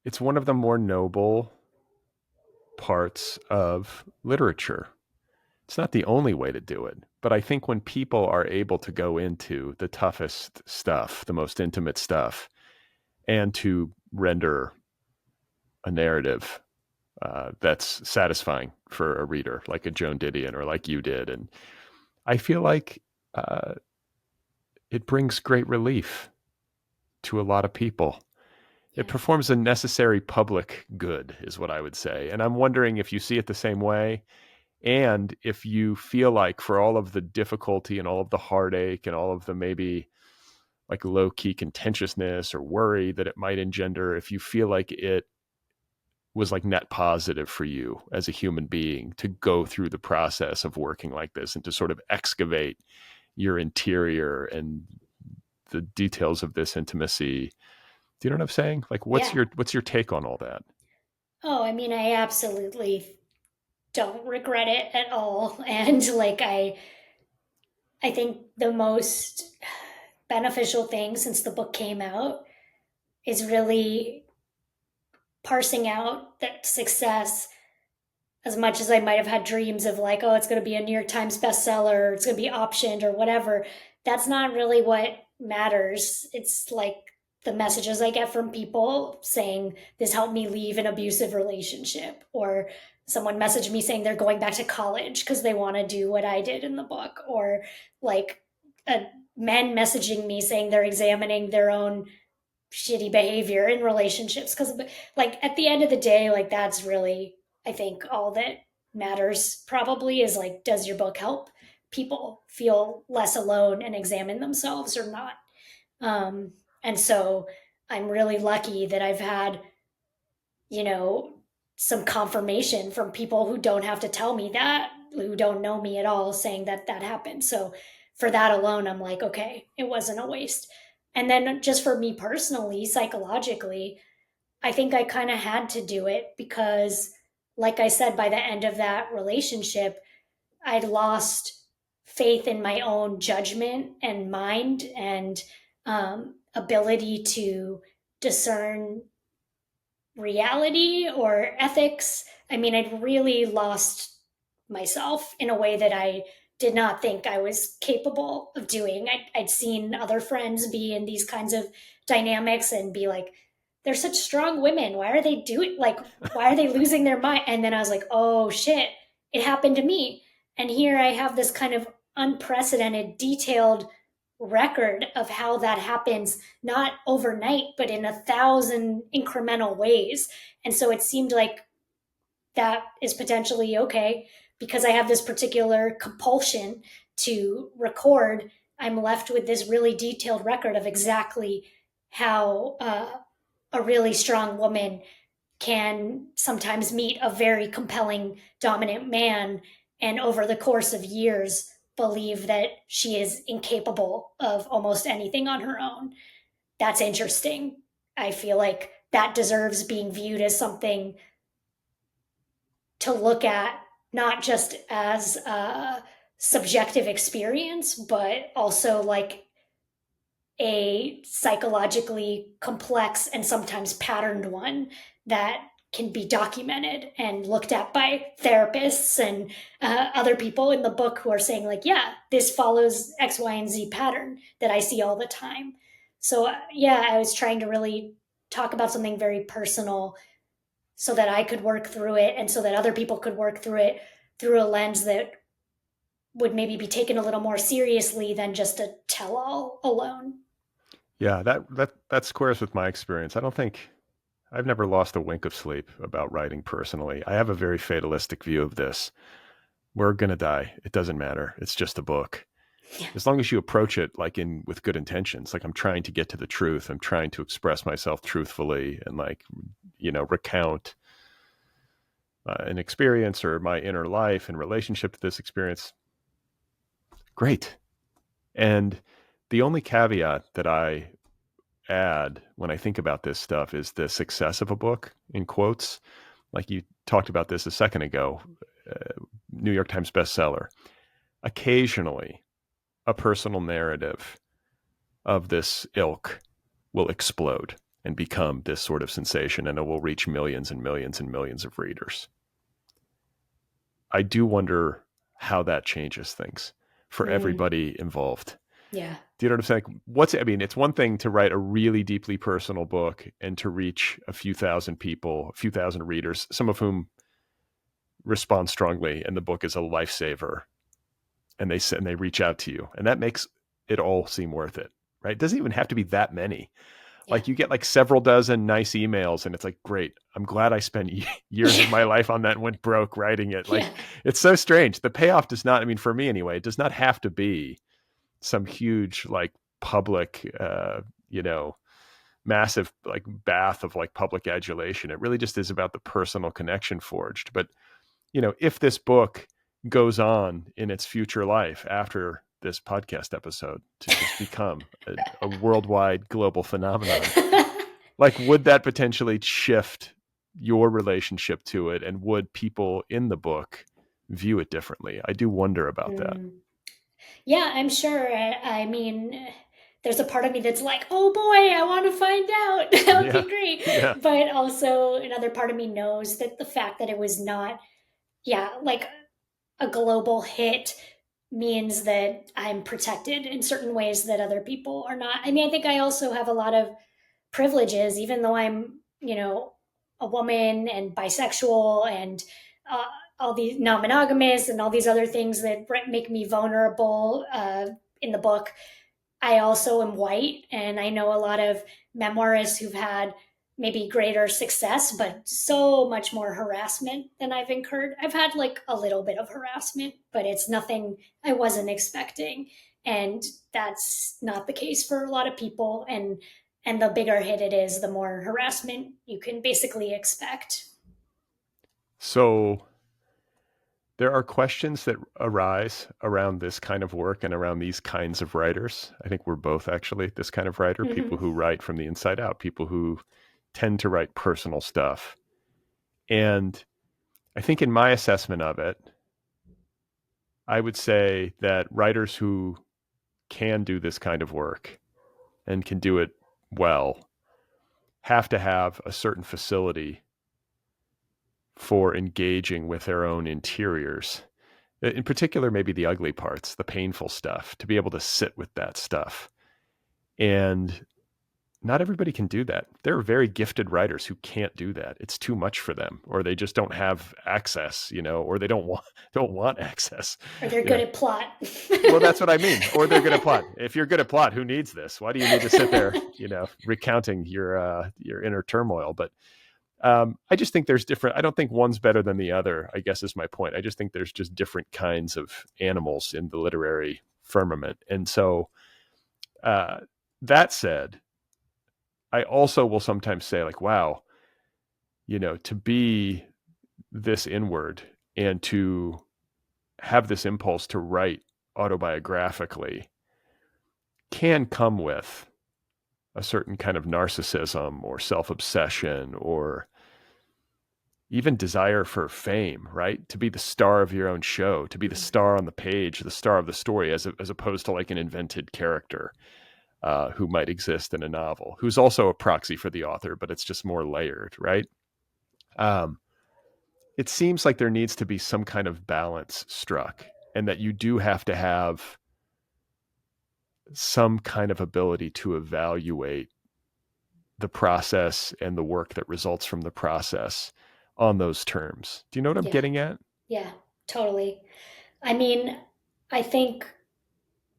it's one of the more noble parts of literature. It's not the only way to do it, but I think when people are able to go into the toughest stuff, the most intimate stuff, and to render a narrative that's satisfying for a reader, like a Joan Didion or like you did, and I feel like uh, it brings great relief to a lot of people. It Yeah. performs a necessary public good, is what I would say. And I'm wondering if you see it the same way, and if you feel like, for all of the difficulty and all of the heartache and all of the maybe like low key contentiousness or worry that it might engender, if you feel like it was like net positive for you as a human being to go through the process of working like this and to sort of excavate your interior and the details of this intimacy. Do you know what I'm saying? Like, Yeah. what's your take on all that? Oh, I mean, I absolutely don't regret it at all. And like I think the most beneficial thing since the book came out is really parsing out that success. As much as I might have had dreams of like, oh, it's going to be a New York Times bestseller, or it's going to be optioned or whatever, that's not really what matters. It's like the messages I get from people saying this helped me leave an abusive relationship, or someone messaged me saying they're going back to college because they want to do what I did in the book, or like men messaging me saying they're examining their own shitty behavior in relationships. Because like at the end of the day, like that's really, I think, all that matters probably is like, does your book help people feel less alone and examine themselves or not? And so I'm really lucky that I've had, you know, some confirmation from people who don't have to tell me that, who don't know me at all, saying that that happened. So for that alone, I'm like, okay, it wasn't a waste. And then just for me personally, psychologically, I think I kind of had to do it because, like I said, by the end of that relationship, I'd lost faith in my own judgment and mind and ability to discern reality or ethics. I mean, I'd really lost myself in a way that I did not think I was capable of doing. I'd seen other friends be in these kinds of dynamics and be like, they're such strong women. Why are they doing, like, why are they losing their mind? And then I was like, oh shit, it happened to me. And here I have this kind of unprecedented, detailed record of how that happens, not overnight, but in 1,000 incremental ways. And so it seemed like that is potentially okay because I have this particular compulsion to record. I'm left with this really detailed record of exactly how a really strong woman can sometimes meet a very compelling dominant man, and over the course of years believe that she is incapable of almost anything on her own. That's interesting. I feel like that deserves being viewed as something to look at, not just as a subjective experience, but also like a psychologically complex and sometimes patterned one that can be documented and looked at by therapists and other people in the book who are saying like, yeah, this follows X, Y, and Z pattern that I see all the time. So yeah, I was trying to really talk about something very personal so that I could work through it and so that other people could work through it through a lens that would maybe be taken a little more seriously than just a tell-all alone. Yeah, that squares with my experience. I've never lost a wink of sleep about writing personally. I have a very fatalistic view of this. We're going to die. It doesn't matter. It's just a book. Yeah. As long as you approach it like with good intentions, like I'm trying to get to the truth. I'm trying to express myself truthfully and like, recount an experience or my inner life in relationship to this experience. Great. And the only caveat that I add when I think about this stuff is the success of a book, in quotes. Like you talked about this a second ago, New York Times bestseller. Occasionally, a personal narrative of this ilk will explode and become this sort of sensation, and it will reach millions and millions and millions of readers. I do wonder how that changes things for everybody involved. Yeah. Do you know what I'm saying? It's one thing to write a really deeply personal book and to reach a few thousand people, a few thousand readers, some of whom respond strongly, and the book is a lifesaver, and they reach out to you, and that makes it all seem worth it, right? It doesn't even have to be that many. Yeah. Like you get like several dozen nice emails, and it's like, great. I'm glad I spent years of my life on that and went broke writing it. Like, It's so strange. The payoff does not, for me anyway, it does not have to be some huge like public, massive like bath of like public adulation. It really just is about the personal connection forged. But, if this book goes on in its future life after this podcast episode to just become a worldwide global phenomenon, like would that potentially shift your relationship to it? And would people in the book view it differently? I do wonder about that. Yeah, I'm sure. There's a part of me that's like, oh boy, I want to find out. That would be great. Yeah. But also another part of me knows that the fact that it was not, like a global hit means that I'm protected in certain ways that other people are not. I think I also have a lot of privileges, even though I'm, a woman and bisexual and uh, all these non-monogamous and all these other things that make me vulnerable in the book. I also am white, and I know a lot of memoirists who've had maybe greater success, but so much more harassment than I've incurred. I've had like a little bit of harassment, but it's nothing I wasn't expecting. And that's not the case for a lot of people. And the bigger hit it is, the more harassment you can basically expect. So there are questions that arise around this kind of work and around these kinds of writers. I think we're both actually this kind of writer, people Mm-hmm. who write from the inside out, people who tend to write personal stuff. And I think in my assessment of it, I would say that writers who can do this kind of work and can do it well have to have a certain facility for engaging with their own interiors. In particular, maybe the ugly parts, the painful stuff, to be able to sit with that stuff. And not everybody can do that. There are very gifted writers who can't do that. It's too much for them, or they just don't have access, or they don't want access. Or they're good at plot. Well, that's what I mean. Or they're good at plot. If you're good at plot, who needs this? Why do you need to sit there, recounting your inner turmoil? But I just think there's different. I don't think one's better than the other, I guess is my point. I just think there's just different kinds of animals in the literary firmament. And so that said, I also will sometimes say like, wow, to be this inward and to have this impulse to write autobiographically can come with a certain kind of narcissism or self-obsession or even desire for fame, right? To be the star of your own show, to be the star on the page, the star of the story, as opposed to like an invented character who might exist in a novel, who's also a proxy for the author, but it's just more layered, right? It seems like there needs to be some kind of balance struck, and that you do have to have some kind of ability to evaluate the process and the work that results from the process on those terms. Do you know what I'm Yeah. getting at? Yeah, totally. I mean, I think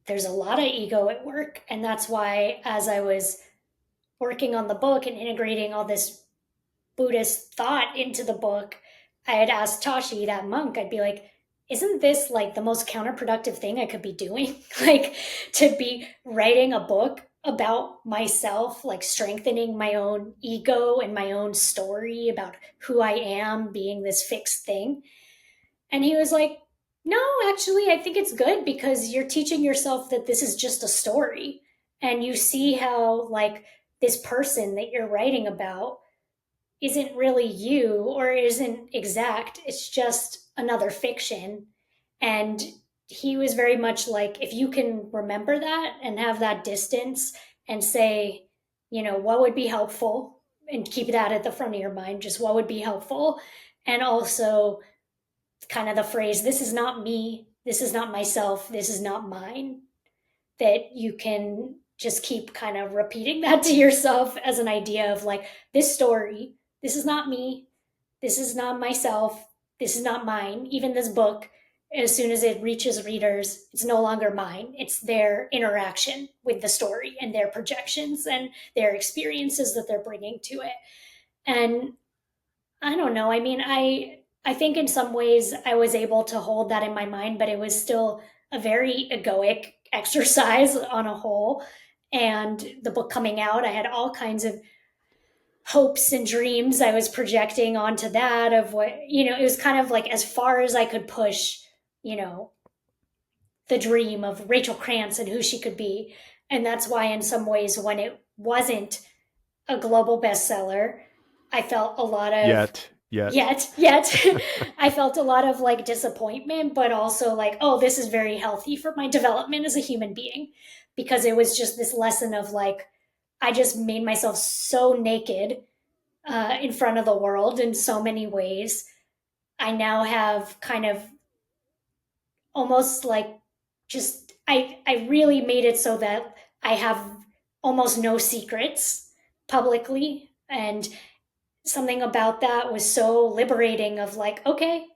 there's a lot of ego at work. And that's why, as I was working on the book and integrating all this Buddhist thought into the book, I had asked Tashi, that monk, I'd be like, isn't this like the most counterproductive thing I could be doing? Like to be writing a book about myself, like strengthening my own ego and my own story about who I am being this fixed thing. And he was like, no, actually, I think it's good because you're teaching yourself that this is just a story. And you see how, like, this person that you're writing about isn't really you or isn't exact. It's just another fiction. And he was very much like, if you can remember that and have that distance and say, what would be helpful, and keep that at the front of your mind, just what would be helpful. And also, kind of the phrase, this is not me, this is not myself, this is not mine, that you can just keep kind of repeating that to yourself as an idea of like, this story, this is not me, this is not myself, this is not mine. Even this book, as soon as it reaches readers, it's no longer mine. It's their interaction with the story and their projections and their experiences that they're bringing to it. And I don't know. I mean, I think in some ways I was able to hold that in my mind, but it was still a very egoic exercise on a whole. And the book coming out, I had all kinds of hopes and dreams I was projecting onto that of what, it was kind of like as far as I could push, you know, the dream of Rachel Krantz and who she could be. And that's why in some ways when it wasn't a global bestseller, I felt a lot of Yet. I felt a lot of like disappointment, but also like, oh, this is very healthy for my development as a human being, because it was just this lesson of like, I just made myself so naked in front of the world in so many ways. I now have kind of almost like I really made it so that I have almost no secrets. publicly. And something about that was so liberating of like, okay,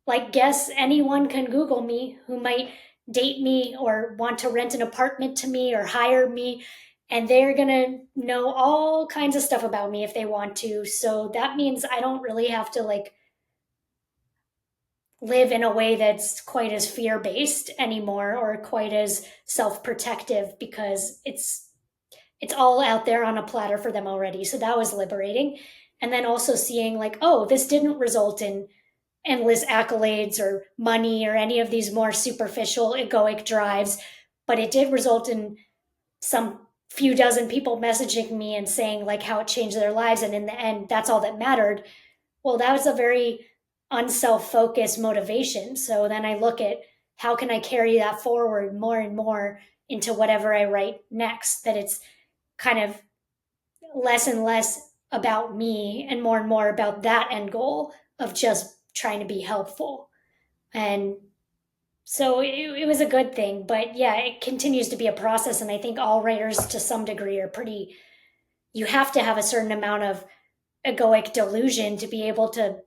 like, guess anyone can Google me who might date me or want to rent an apartment to me or hire me. And they're going to know all kinds of stuff about me if they want to. So that means I don't really have to like live in a way that's quite as fear based anymore or quite as self protective because it's all out there on a platter for them already. So that was liberating. And then also seeing like, oh, this didn't result in endless accolades or money or any of these more superficial egoic drives, but it did result in some few dozen people messaging me and saying like how it changed their lives. And in the end, that's all that mattered. Well, that was a very unself-focused motivation. So then I look at how can I carry that forward more and more into whatever I write next, that it's kind of less and less about me and more about that end goal of just trying to be helpful. And so it was a good thing. But yeah, it continues to be a process. And I think all writers to some degree are pretty, you have to have a certain amount of egoic delusion to be able to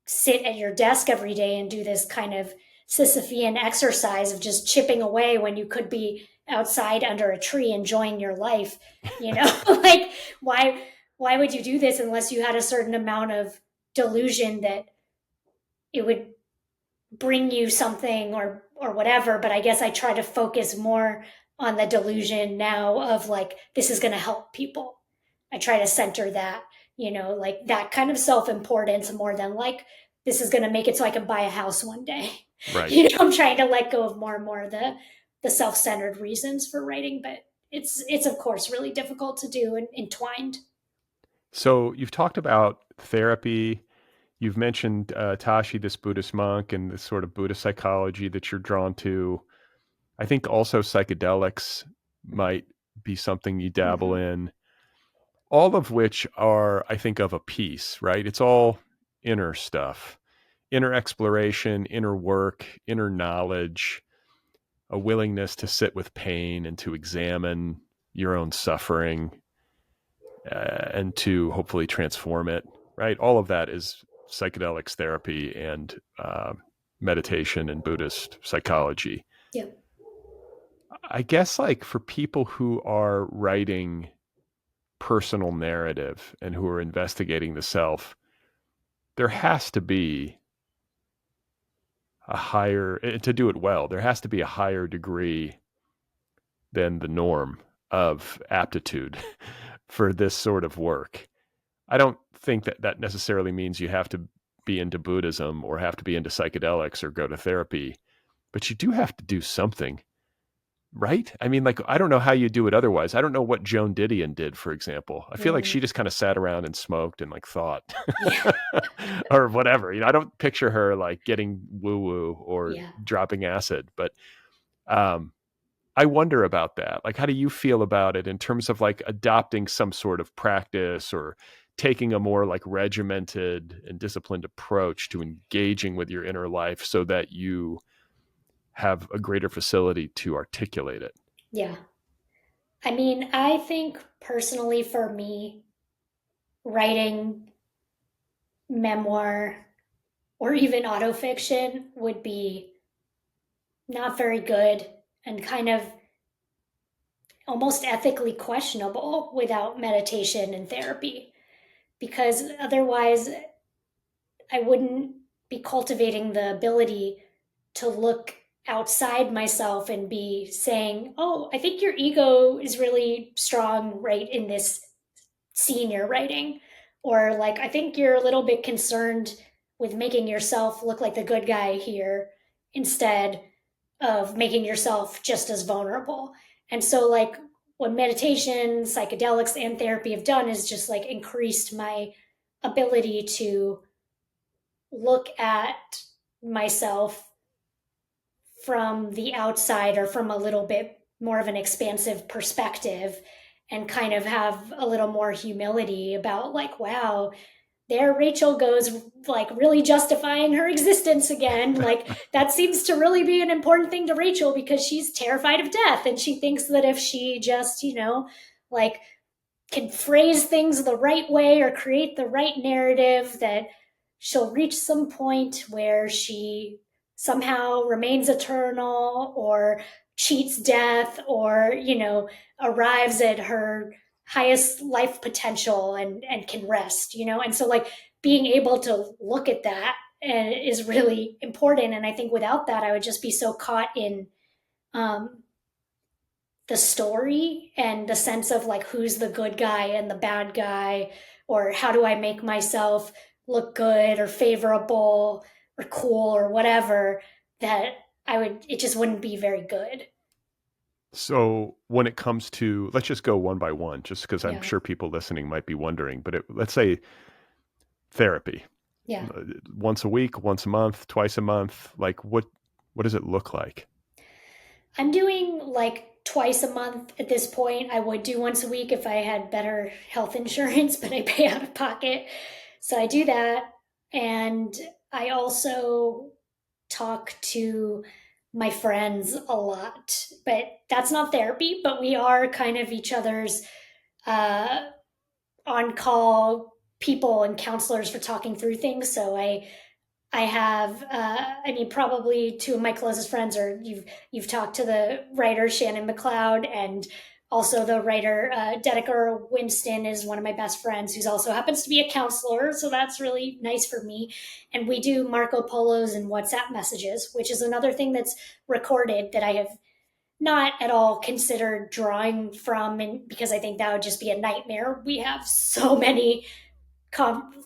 sit at your desk every day and do this kind of Sisyphean exercise of just chipping away when you could be outside under a tree enjoying your life. Like why would you do this unless you had a certain amount of delusion that it would bring you something or whatever. But I guess I try to focus more on the delusion now of like, this is going to help people. I try to center that, like that kind of self-importance more than like, this is going to make it so I can buy a house one day. Right. I'm trying to let go of more and more of the self-centered reasons for writing, but it's of course really difficult to do and entwined. So you've talked about therapy. You've mentioned Tashi, this Buddhist monk, and this sort of Buddhist psychology that you're drawn to. I think also psychedelics might be something you dabble in, all of which are, I think, of a piece, right? It's all inner stuff, inner exploration, inner work, inner knowledge, a willingness to sit with pain and to examine your own suffering and to hopefully transform it, right? All of that is psychedelics therapy and meditation and Buddhist psychology. Yeah. I guess like for people who are writing personal narrative and who are investigating the self, there has to be a higher, to do it well, there has to be a higher degree than the norm of aptitude for this sort of work. I don't think that that necessarily means you have to be into Buddhism or have to be into psychedelics or go to therapy, but you do have to do something, right? I mean, like, I don't know how you do it otherwise. I don't know what Joan Didion did, for example. I feel like she just kind of sat around and smoked and like thought or whatever. I don't picture her like getting woo-woo or dropping acid, but I wonder about that. Like, how do you feel about it in terms of like adopting some sort of practice or taking a more like regimented and disciplined approach to engaging with your inner life so that you have a greater facility to articulate it? Yeah. I mean, I think personally for me, writing memoir or even autofiction would be not very good and kind of almost ethically questionable without meditation and therapy, because otherwise I wouldn't be cultivating the ability to look outside myself and be saying, oh, I think your ego is really strong right in this scene you're writing. Or like, I think you're a little bit concerned with making yourself look like the good guy here instead of making yourself just as vulnerable. And so like what meditation, psychedelics, and therapy have done is just like increased my ability to look at myself from the outside or from a little bit more of an expansive perspective and kind of have a little more humility about like, wow, there Rachel goes like really justifying her existence again. Like that seems to really be an important thing to Rachel because she's terrified of death and she thinks that if she just, like can phrase things the right way or create the right narrative, that she'll reach some point where she somehow remains eternal or cheats death, or, arrives at her highest life potential and can rest, and so like being able to look at that is really important. And I think without that, I would just be so caught in um, the story and the sense of like who's the good guy and the bad guy, or how do I make myself look good or favorable or cool or whatever, that it just wouldn't be very good. So when it comes to, let's just go one by one, just because I'm Yeah. sure people listening might be wondering, but let's say therapy, Yeah. once a week, once a month, twice a month, like what does it look like? I'm doing like twice a month at this point. I would do once a week if I had better health insurance, but I pay out of pocket. So I do that. And I also talk to my friends a lot, but that's not therapy, but we are kind of each other's uh, on call people and counselors for talking through things. So I have, probably two of my closest friends are, you've talked to the writer Shannon McLeod, and also the writer Dedeker Winston is one of my best friends, who's also happens to be a counselor. So that's really nice for me. And we do Marco Polos and WhatsApp messages, which is another thing that's recorded that I have not at all considered drawing from, and because I think that would just be a nightmare. We have so many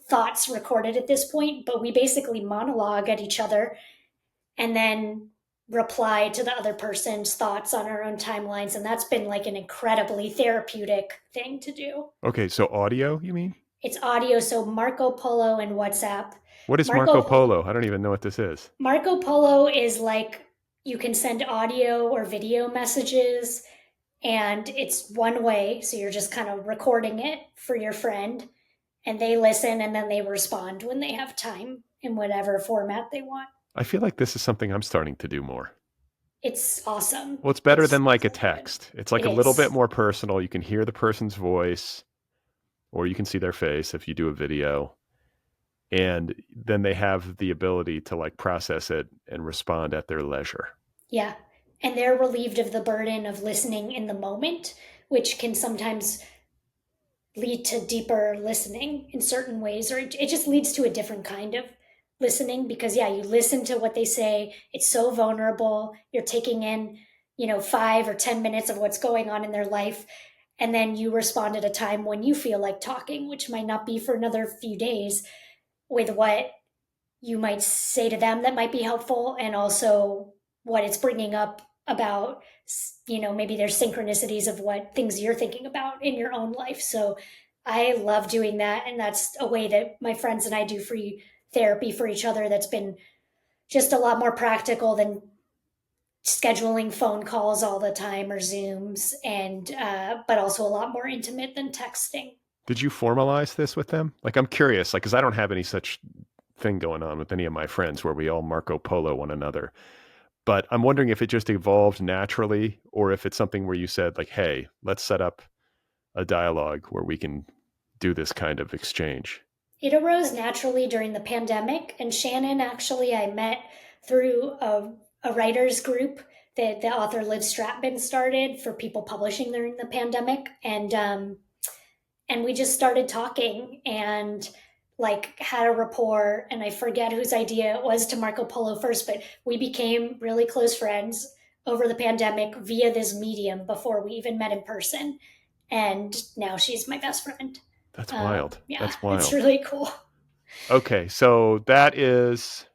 thoughts recorded at this point, but we basically monologue at each other and then reply to the other person's thoughts on our own timelines. And that's been like an incredibly therapeutic thing to do. Okay, so audio, you mean? It's audio, so Marco Polo and WhatsApp. What is Marco Polo? I don't even know what this is. Marco Polo is like you can send audio or video messages, and it's one way. So you're just kind of recording it for your friend, and they listen and then they respond when they have time in whatever format they want. I feel like this is something I'm starting to do more. It's awesome. Well, it's better It's than like a really text. good. It's like It a little bit is. more personal. You can hear the person's voice, or you can see their face if you do a video. And then they have the ability to like process it and respond at their leisure. Yeah. And they're relieved of the burden of listening in the moment, which can sometimes lead to deeper listening in certain ways, or it just leads to a different kind of listening, because yeah, you listen to what they say, it's so vulnerable, you're taking in 5 or 10 minutes of what's going on in their life, and then you respond at a time when you feel like talking, which might not be for another few days, with what you might say to them that might be helpful, and also what it's bringing up about, maybe there's synchronicities of what things you're thinking about in your own life. So I love doing that, and that's a way that my friends and I do free therapy for each other that's been just a lot more practical than scheduling phone calls all the time or Zooms, and but also a lot more intimate than texting. Did you formalize this with them? Like, I'm curious, like, because I don't have any such thing going on with any of my friends where we all Marco Polo one another. But I'm wondering if it just evolved naturally, or if it's something where you said, like, hey, let's set up a dialogue where we can do this kind of exchange. It arose naturally during the pandemic, and Shannon actually I met through a writers group that the author Liv Stratman started for people publishing during the pandemic, and we just started talking and like had a rapport. And I forget whose idea it was to Marco Polo first, but we became really close friends over the pandemic via this medium before we even met in person. And now she's my best friend. That's wild. Yeah, That's it's wild. really cool. Okay, so that is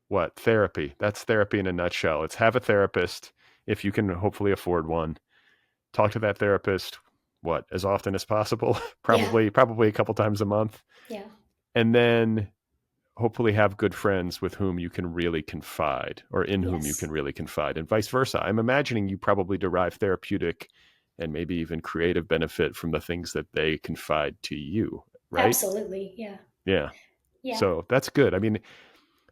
what? Therapy. That's therapy in a nutshell. It's have a therapist if you can hopefully afford one. Talk to that therapist, what, as often as possible? Probably a couple times a month. Yeah. And then hopefully have good friends with whom you can really confide, or in whom you Yes. can really confide, and vice versa. I'm imagining you probably derive therapeutic and maybe even creative benefit from the things that they confide to you, right? Absolutely. Yeah. Yeah. Yeah. So that's good. I mean,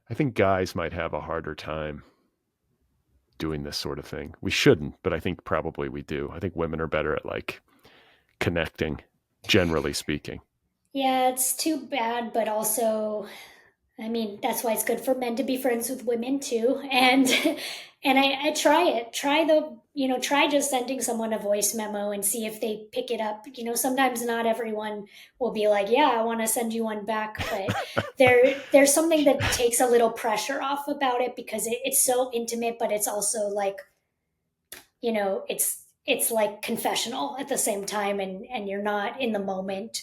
I think guys might have a harder time doing this sort of thing. We shouldn't, but I think probably we do. I think women are better at like connecting, generally speaking. Yeah, it's too bad, but also, I mean, that's why it's good for men to be friends with women too. And and I try it. Try the, try just sending someone a voice memo and see if they pick it up. Sometimes not everyone will be like, "Yeah, I want to send you one back," but there's something that takes a little pressure off about it because it's so intimate, but it's also like, it's like confessional at the same time, and you're not in the moment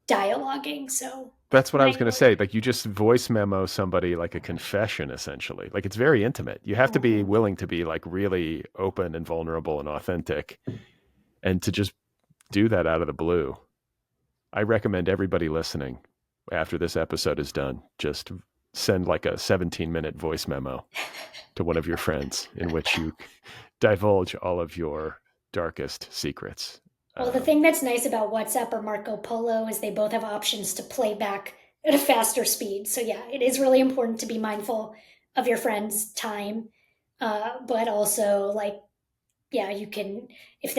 dialoguing. So That's what I was mine going to work. say. Like, you just voice memo somebody like a confession, essentially. Like, it's very intimate. You have to be Mhm. willing to be like really open and vulnerable and authentic, and to just do that out of the blue. I recommend everybody listening, after this episode is done, just send like a 17-minute voice memo to one of your friends in which you divulge all of your darkest secrets. Well, the thing that's nice about WhatsApp or Marco Polo is they both have options to play back at a faster speed. So yeah, it is really important to be mindful of your friend's time, but also like, yeah, you can, if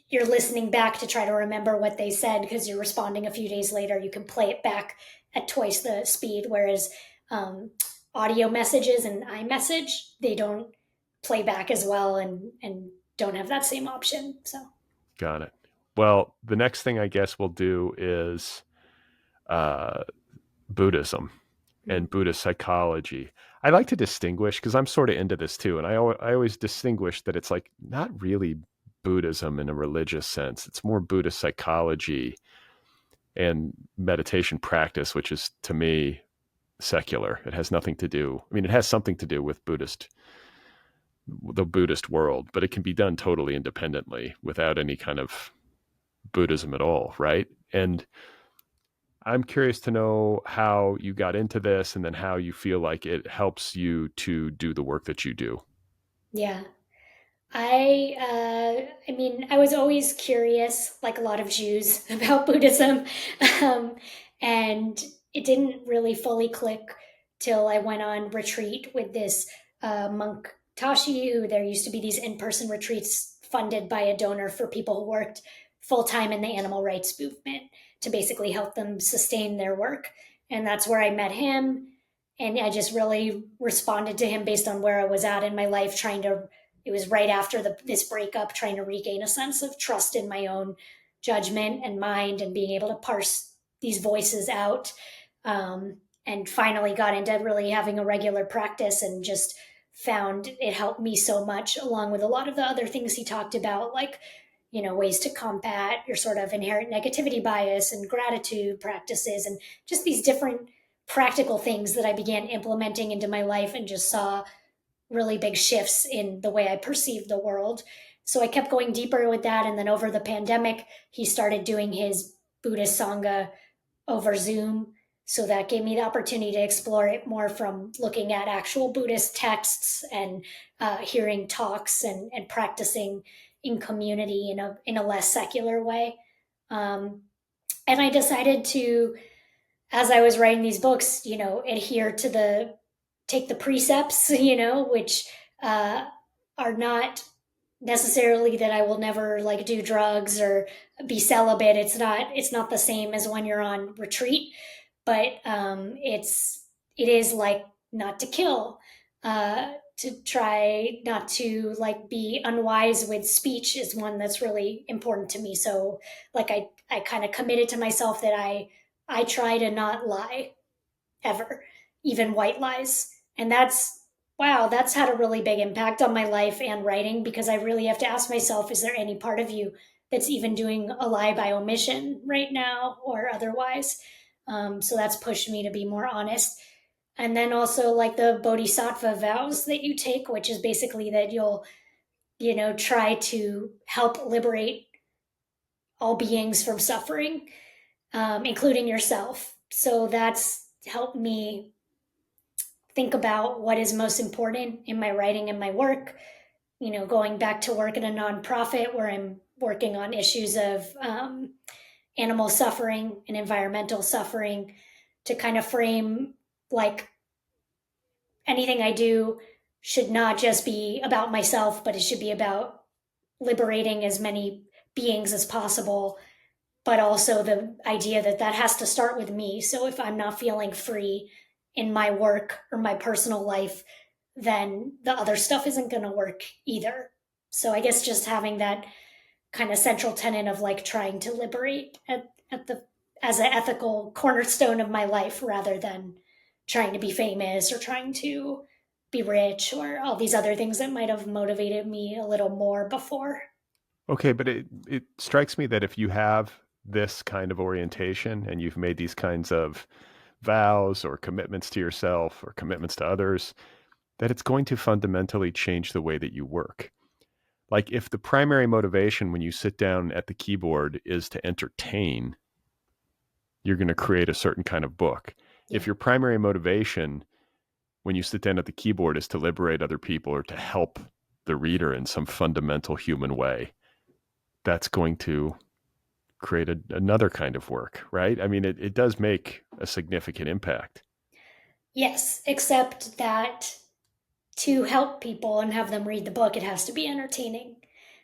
you're listening back to try to remember what they said because you're responding a few days later, you can play it back at twice the speed. Whereas um, audio messages and iMessage, they don't play back as well, and don't have that same option. So Got it. Well, the next thing I guess we'll do is uh, Buddhism and Buddhist psychology. I like to distinguish because I'm sort of into this too. And I always distinguish that it's like not really Buddhism in a religious sense. It's more Buddhist psychology and meditation practice, which is to me secular. It has nothing to do, I mean, it has something to do with the Buddhist world, but it can be done totally independently without any kind of Buddhism at all, right? And I'm curious to know how you got into this and then how you feel like it helps you to do the work that you do. yeah, I mean, I was always curious, like a lot of Jews, about Buddhism, um, and it didn't really fully click till I went on retreat with this monk Tashi. Who there used to be these in-person retreats funded by a donor for people who worked full time in the animal rights movement to basically help them sustain their work, and that's where I met him. And I just really responded to him based on where I was at in my life, trying to it was right after this breakup, trying to regain a sense of trust in my own judgment and mind and being able to parse these voices out. And finally got into really having a regular practice and just found it helped me so much, along with a lot of the other things he talked about, like, ways to combat your sort of inherent negativity bias and gratitude practices and just these different practical things that I began implementing into my life and just saw really big shifts in the way I perceived the world. So I kept going deeper with that. And then over the pandemic, he started doing his Buddhist Sangha over Zoom. So that gave me the opportunity to explore it more from looking at actual Buddhist texts and hearing talks and practicing in community in a less secular way. Um, and I decided to, as I was writing these books, adhere to take the precepts, which uh, are not necessarily that I will never like do drugs or be celibate. It's not the same as when you're on retreat, but it is like not to kill, to try not to like be unwise with speech is one that's really important to me. So like I kind of committed to myself that I try to not lie ever, even white lies. And that's had a really big impact on my life and writing, because I really have to ask myself, is there any part of you that's even doing a lie by omission right now or otherwise? So that's pushed me to be more honest. And then also like the bodhisattva vows that you take, which is basically that you'll, try to help liberate all beings from suffering, including yourself. So that's helped me think about what is most important in my writing and my work. Going back to work at a nonprofit where I'm working on issues of animal suffering and environmental suffering, to kind of frame like anything I do should not just be about myself, but it should be about liberating as many beings as possible, but also the idea that that has to start with me. So if I'm not feeling free in my work or my personal life, then the other stuff isn't going to work either. So I guess just having that kind of central tenet of like trying to liberate at the as an ethical cornerstone of my life rather than trying to be famous or trying to be rich or all these other things that might have motivated me a little more before. Okay, but it strikes me that if you have this kind of orientation and you've made these kinds of vows or commitments to yourself or commitments to others, that it's going to fundamentally change the way that you work. Like if the primary motivation when you sit down at the keyboard is to entertain, you're going to create a certain kind of book. Yeah. If your primary motivation when you sit down at the keyboard is to liberate other people or to help the reader in some fundamental human way, that's going to create another kind of work, right? I mean, it does make a significant impact. Yes, except that to help people and have them read the book, it has to be entertaining.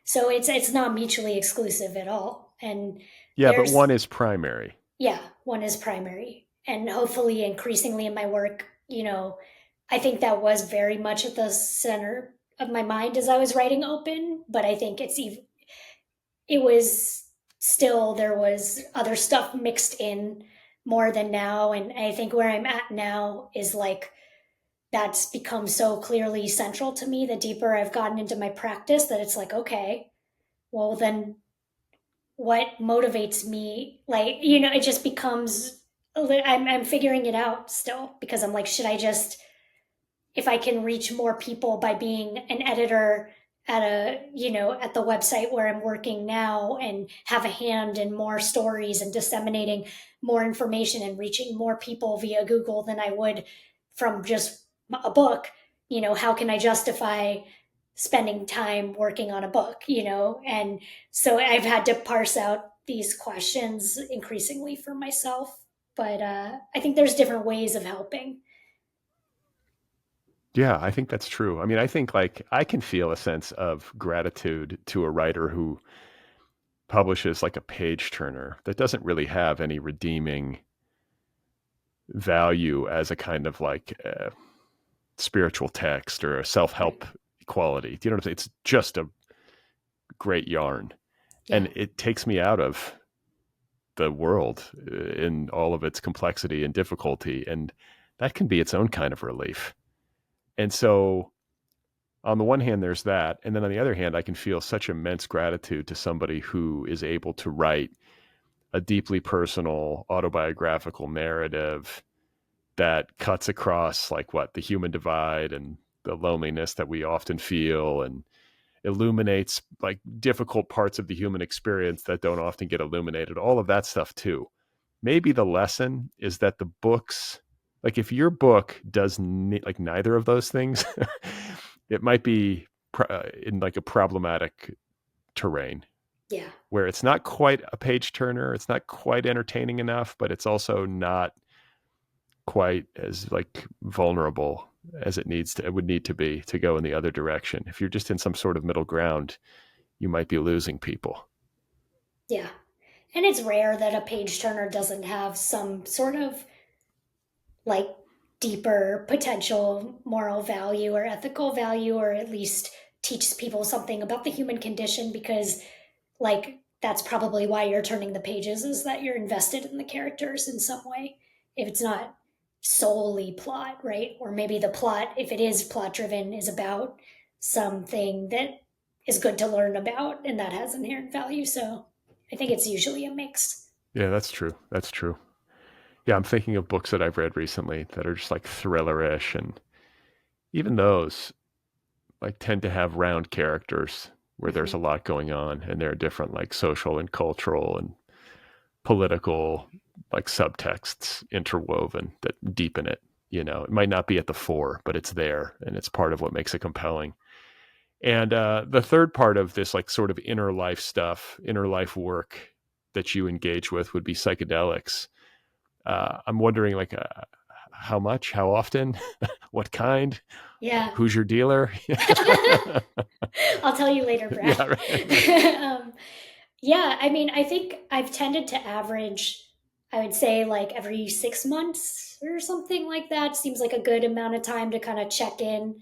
So it's not mutually exclusive at all. And Yeah, but there's one is primary. yeah, one is primary. And hopefully increasingly in my work, I think that was very much at the center of my mind as I was writing open, but I think it was still there was other stuff mixed in more than now, and I think where I'm at now is like that's become so clearly central to me the deeper I've gotten into my practice that it's like, okay, well, then what motivates me? Like, it just becomes, I'm figuring it out still because I'm like, should I just, if I can reach more people by being an editor at the website where I'm working now and have a hand in more stories and disseminating more information and reaching more people via Google than I would from just a book, how can I justify spending time working on a book, And so I've had to parse out these questions increasingly for myself. But I think there's different ways of helping. Yeah, I think that's true. I mean, I think like I can feel a sense of gratitude to a writer who publishes like a page turner that doesn't really have any redeeming value as a kind of like spiritual text or a self-help Right. quality. Do you know what I'm saying? It's just a great yarn. Yeah. And it takes me out of the world in all of its complexity and difficulty. And that can be its own kind of relief. And so on the one hand, there's that. And then on the other hand, I can feel such immense gratitude to somebody who is able to write a deeply personal autobiographical narrative that cuts across like what the human divide and the loneliness that we often feel and illuminates like difficult parts of the human experience that don't often get illuminated, all of that stuff too. Maybe the lesson is that the books, like if your book does like neither of those things, it might be in like a problematic terrain Yeah. where it's not quite a page turner, it's not quite entertaining enough, but it's also not quite as like vulnerable as it would need to be to go in the other direction. If you're just in some sort of middle ground, you might be losing people. Yeah. And it's rare that a page turner doesn't have some sort of like deeper potential moral value or ethical value, or at least teaches people something about the human condition because, like, that's probably why you're turning the pages is that you're invested in the characters in some way. If it's not solely plot, right? Or maybe the plot, if it is plot driven, is about something that is good to learn about and that has inherent value. So I think it's usually a mix. Yeah, that's true. That's true. Yeah, I'm thinking of books that I've read recently that are just like thriller-ish, and even those like tend to have round characters where there's Mm-hmm. a lot going on and there are different like social and cultural and political like subtexts interwoven that deepen it. It might not be at the fore, but it's there and it's part of what makes it compelling. And the third part of this like sort of inner life stuff, inner life work that you engage with would be psychedelics. I'm wondering like how much, how often, what kind, Yeah. who's your dealer? I'll tell you later, Brad. Yeah, right. um, Yeah, I mean, I think I've tended to average, I would say like every 6 months or something like that. Seems like a good amount of time to kind of check in.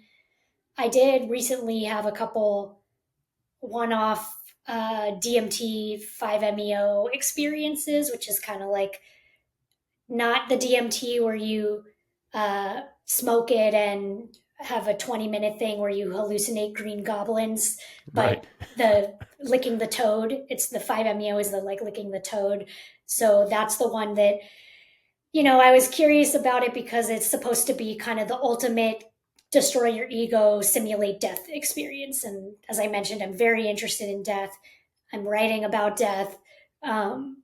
I did recently have a couple one off DMT 5-MeO experiences, which is kind of like not the DMT where you smoke it and have a 20-minute thing where you hallucinate green goblins, Right. but the licking the toad, it's the 5-MeO is the like licking the toad. So that's the one that, I was curious about it because it's supposed to be kind of the ultimate destroy your ego, simulate death experience. And as I mentioned, I'm very interested in death. I'm writing about death. Um,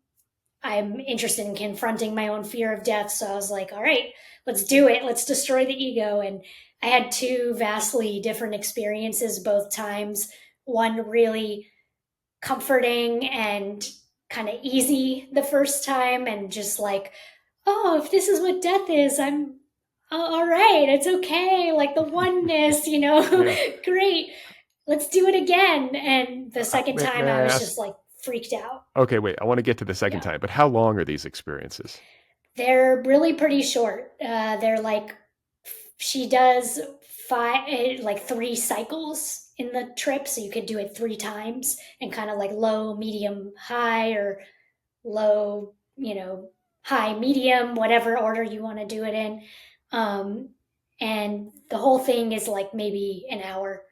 I'm interested in confronting my own fear of death. So I was like, all right, let's do it. Let's destroy the ego. And I had two vastly different experiences both times. One really comforting and kind of easy the first time, and just like, oh, if this is what death is, I'm all right. It's okay. Like the oneness, Yeah. great. Let's do it again. And the second May time, I I was ask? just like freaked out. Okay, wait. I want to get to the second Yeah. time, but how long are these experiences? They're really pretty short. They're like, she does like 3 cycles in the trip. So you could do it 3 times and kind of like low, medium, high, or low, high, medium, whatever order you want to do it in. Um, and the whole thing is like maybe an hour,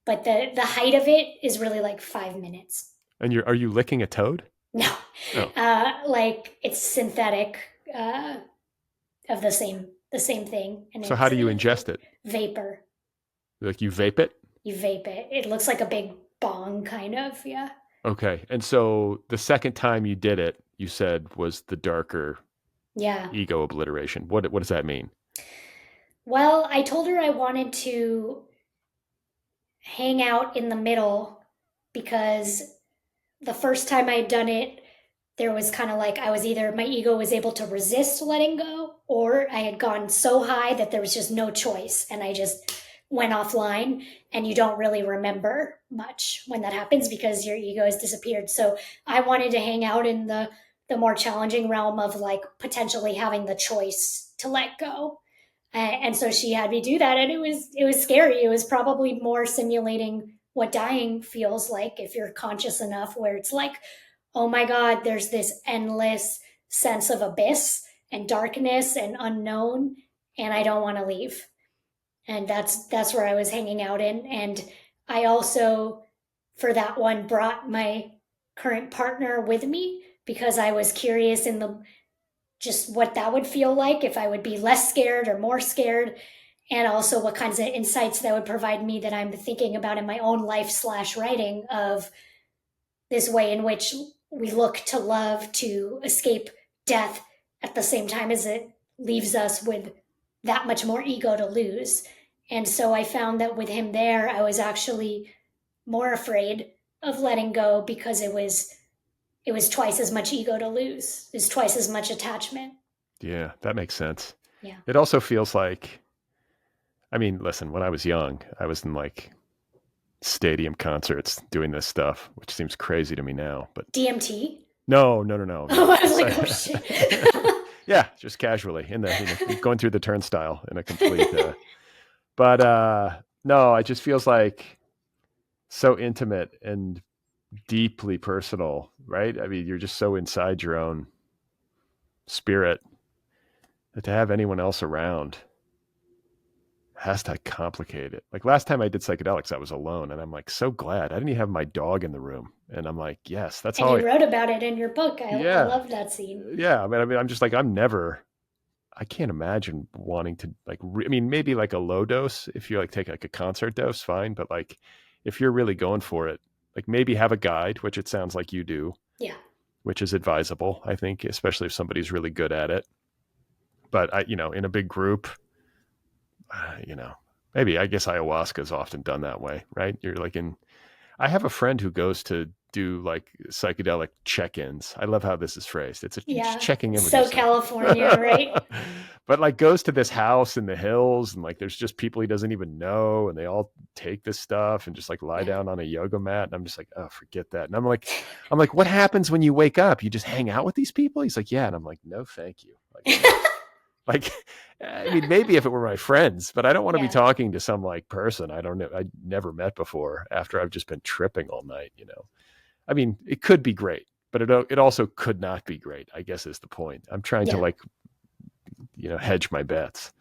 but the height of it is really like 5 minutes. And are you licking a toad? No, Oh, like it's synthetic uh, of the same thing, and so how it's do you ingest it? vapor. Like you vape it? You vape it. It looks like a big bong, kind of. Yeah, Okay. And so the second time you did it, you said was the darker yeah. ego obliteration. What does that mean? Well, I told her I wanted to hang out in the middle because the first time I'd done it, there was kind of like I was either my ego was able to resist letting go, or I had gone so high that there was just no choice and I just went offline. And you don't really remember much when that happens because your ego has disappeared. So I wanted to hang out in the more challenging realm of like potentially having the choice to let go. And so she had me do that, and it was scary. It was probably more simulating what dying feels like if you're conscious enough, where it's like, oh my god, there's this endless sense of abyss and darkness and unknown, and I don't want to leave. And that's where I was hanging out in. And I also, for that one, brought my current partner with me because I was curious in the just what that would feel like, if I would be less scared or more scared, and also what kinds of insights that would provide me that I'm thinking about in my own life slash writing, of this way in which we look to love to escape death at the same time as it leaves us with that much more ego to lose. And so I found that with him there, I was actually more afraid of letting go because it was twice as much ego to lose. It was twice as much attachment. Yeah, that makes sense. Yeah. It also feels like, I mean, listen, when I was young, I was in like stadium concerts doing this stuff, which seems crazy to me now, but DMT. no, no, no, no, Oh, no. I was like, oh shit. Yeah, just casually in the going through the turnstile in a complete but no, it just feels like so intimate and deeply personal, right? I mean, you're just so inside your own spirit that to have anyone else around has to complicate it. Like last time I did psychedelics, I was alone, and I'm like so glad I didn't even have my dog in the room. And I'm like, yes, that's And how you wrote about it in your book. I yeah, love that scene. yeah. I mean, I'm just like, I can't imagine wanting to like, I mean, maybe like a low dose if you like take like a concert dose, fine. But like, if you're really going for it, like maybe have a guide, which it sounds like you do, Yeah. which is advisable, I think, especially if somebody's really good at it. But in a big group, you know, maybe I guess ayahuasca is often done that way, right? You're like I have a friend who goes to do like psychedelic check-ins. I love how this is phrased. It's just Yeah. checking in with So yourself. California, right? but like goes to this house in the hills, and like there's just people he doesn't even know, and they all take this stuff and just like lie down on a yoga mat. And I'm just like, oh, forget that. And I'm like, what happens when you wake up? You just hang out with these people? He's like, yeah. And I'm like, no, thank you. Like, I mean, maybe if it were my friends, but I don't want to be talking to some like person I don't know, I never met before after I've just been tripping all night, you know. I mean, it could be great, but it also could not be great, I guess is the point. I'm trying to like, you know, hedge my bets.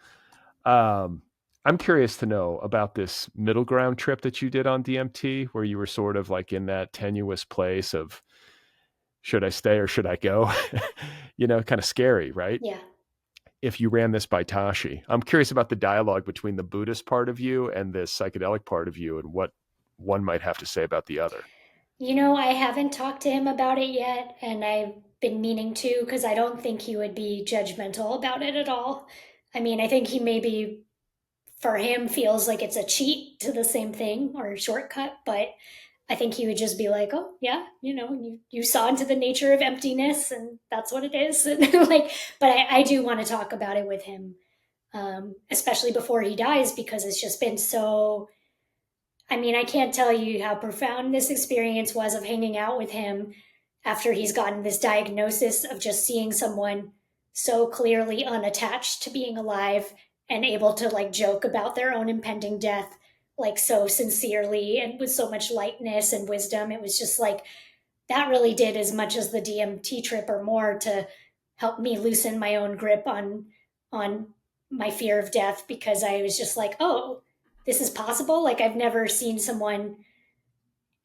I'm curious to know about this middle ground trip that you did on DMT, where you were sort of like in that tenuous place of, should I stay or should I go? You know, kind of scary, right? Yeah. If you ran this by Tashi. I'm curious about the dialogue between the Buddhist part of you and the psychedelic part of you, and what one might have to say about the other. You know, I haven't talked to him about it yet, and I've been meaning to because I don't think he would be judgmental about it at all. I mean, I think he maybe, for him, feels like it's a cheat to the same thing or a shortcut, but I think he would just be like, oh, yeah, you know, you saw into the nature of emptiness and that's what it is. And like, but I do want to talk about it with him, especially before he dies, because it's just been so, I mean, I can't tell you how profound this experience was of hanging out with him after he's gotten this diagnosis of just seeing someone so clearly unattached to being alive and able to like joke about their own impending death like so sincerely and with so much lightness and wisdom. It was just like that really did as much as the DMT trip or more to help me loosen my own grip on my fear of death, because I was just like, oh, this is possible. Like I've never seen someone.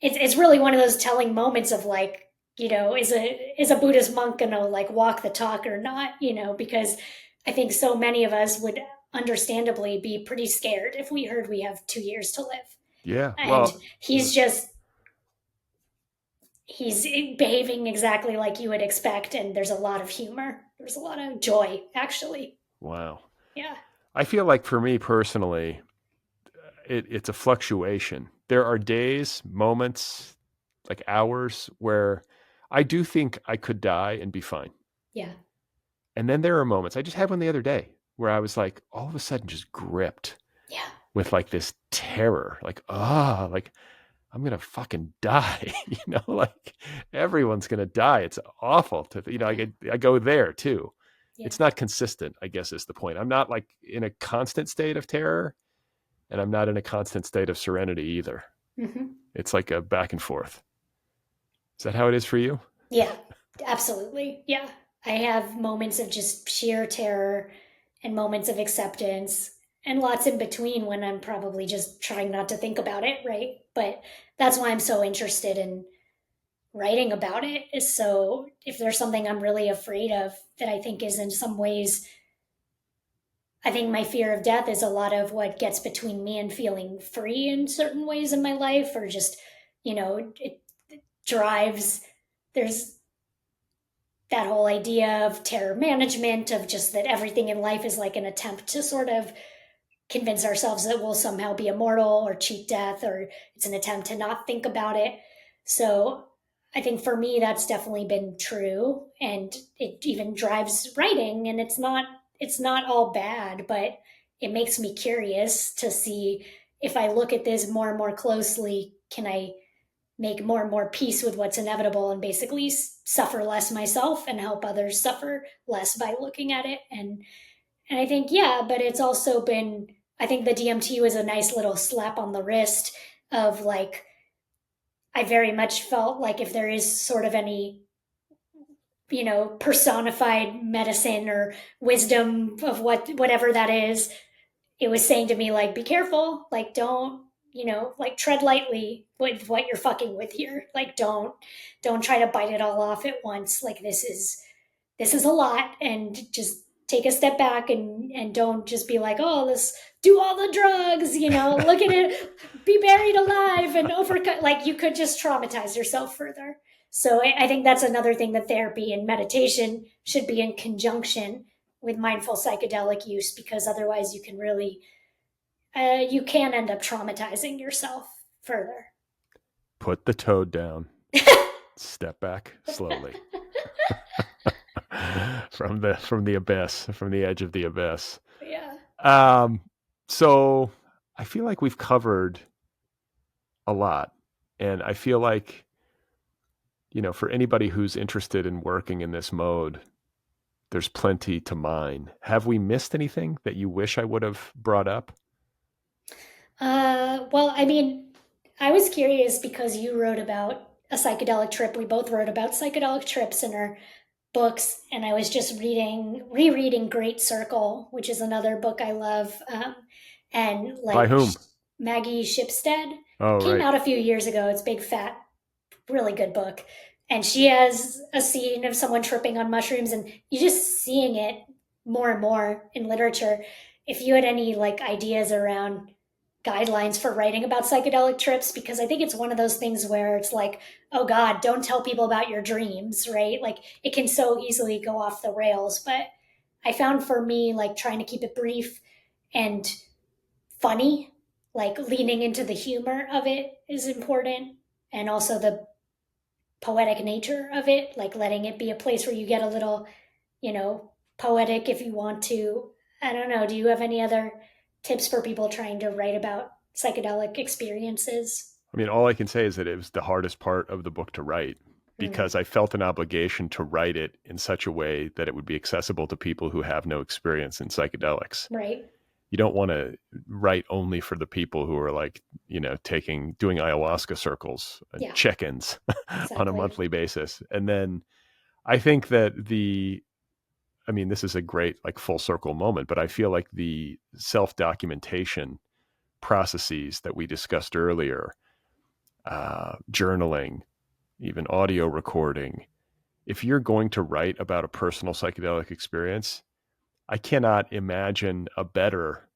It's really one of those telling moments of like, you know, is a Buddhist monk gonna like walk the talk or not? You know, because I think so many of us would understandably be pretty scared if we heard we have 2 years to live. Yeah. And Well, he's behaving exactly like you would expect, and there's a lot of humor. There's a lot of joy, actually. wow. Yeah. I feel like for me personally, it's a fluctuation. There are days, moments, like hours where I do think I could die and be fine. Yeah. And then there are moments, I just had one the other day where I was like, all of a sudden just gripped with like this terror, like, like I'm going to fucking die, you know, like everyone's going to die. It's awful to, you know, I go there too. Yeah. It's not consistent, I guess is the point. I'm not like in a constant state of terror, and I'm not in a constant state of serenity either. Mm-hmm. It's like a back and forth. Is that how it is for you? Yeah, absolutely. Yeah. I have moments of just sheer terror and moments of acceptance and lots in between when I'm probably just trying not to think about it, right? But that's why I'm so interested in writing about it, is so if there's something I'm really afraid of that I think is in some ways, I think my fear of death is a lot of what gets between me and feeling free in certain ways in my life, or just, you know, it drives, there's that whole idea of terror management, of just that everything in life is like an attempt to sort of convince ourselves that we'll somehow be immortal or cheat death, or it's an attempt to not think about it. So I think for me, that's definitely been true. And it even drives writing, and it's not all bad, but it makes me curious to see if I look at this more and more closely, can I make more and more peace with what's inevitable and basically suffer less myself and help others suffer less by looking at it. And I think, yeah, but it's also been, I think the DMT was a nice little slap on the wrist of like, I very much felt like if there is sort of any, you know, personified medicine or wisdom of whatever that is, it was saying to me, like, be careful, like, don't, you know, like tread lightly with what you're fucking with here. Like, don't try to bite it all off at once. Like, this is a lot, and just take a step back and don't just be like, oh, let's do all the drugs, you know, look at it, be buried alive and overcut. Like, you could just traumatize yourself further. So I think that's another thing that therapy and meditation should be in conjunction with mindful psychedelic use, because otherwise you can really, you can end up traumatizing yourself further. Put the toad down. Step back slowly. from the abyss, from the edge of the abyss. Yeah. Um, so I feel like we've covered a lot, and I feel like, for anybody who's interested in working in this mode, there's plenty to mine. Have we missed anything that you wish I would have brought up? Well, I mean, I was curious because you wrote about a psychedelic trip. We both wrote about psychedelic trips in our books, and I was just rereading Great Circle, which is another book I love. And By like whom? Maggie Shipstead Oh, came right. out a few years ago. It's big, fat, really good book. And she has a scene of someone tripping on mushrooms, and you just seeing it more and more in literature. If you had any like ideas around guidelines for writing about psychedelic trips, because I think it's one of those things where it's like, oh God, don't tell people about your dreams, right? Like it can so easily go off the rails. But I found for me, like trying to keep it brief and funny, like leaning into the humor of it is important. And also the poetic nature of it, like letting it be a place where you get a little, poetic if you want to. I don't know. Do you have any other tips for people trying to write about psychedelic experiences? I mean, all I can say is that it was the hardest part of the book to write Mm, because I felt an obligation to write it in such a way that it would be accessible to people who have no experience in psychedelics. right. You don't want to write only for the people who are like, doing ayahuasca circles, Yeah, check-ins on a exactly. monthly basis. And then I think that this is a great like full circle moment, but I feel like the self-documentation processes that we discussed earlier, journaling, even audio recording, if you're going to write about a personal psychedelic experience, I cannot imagine a better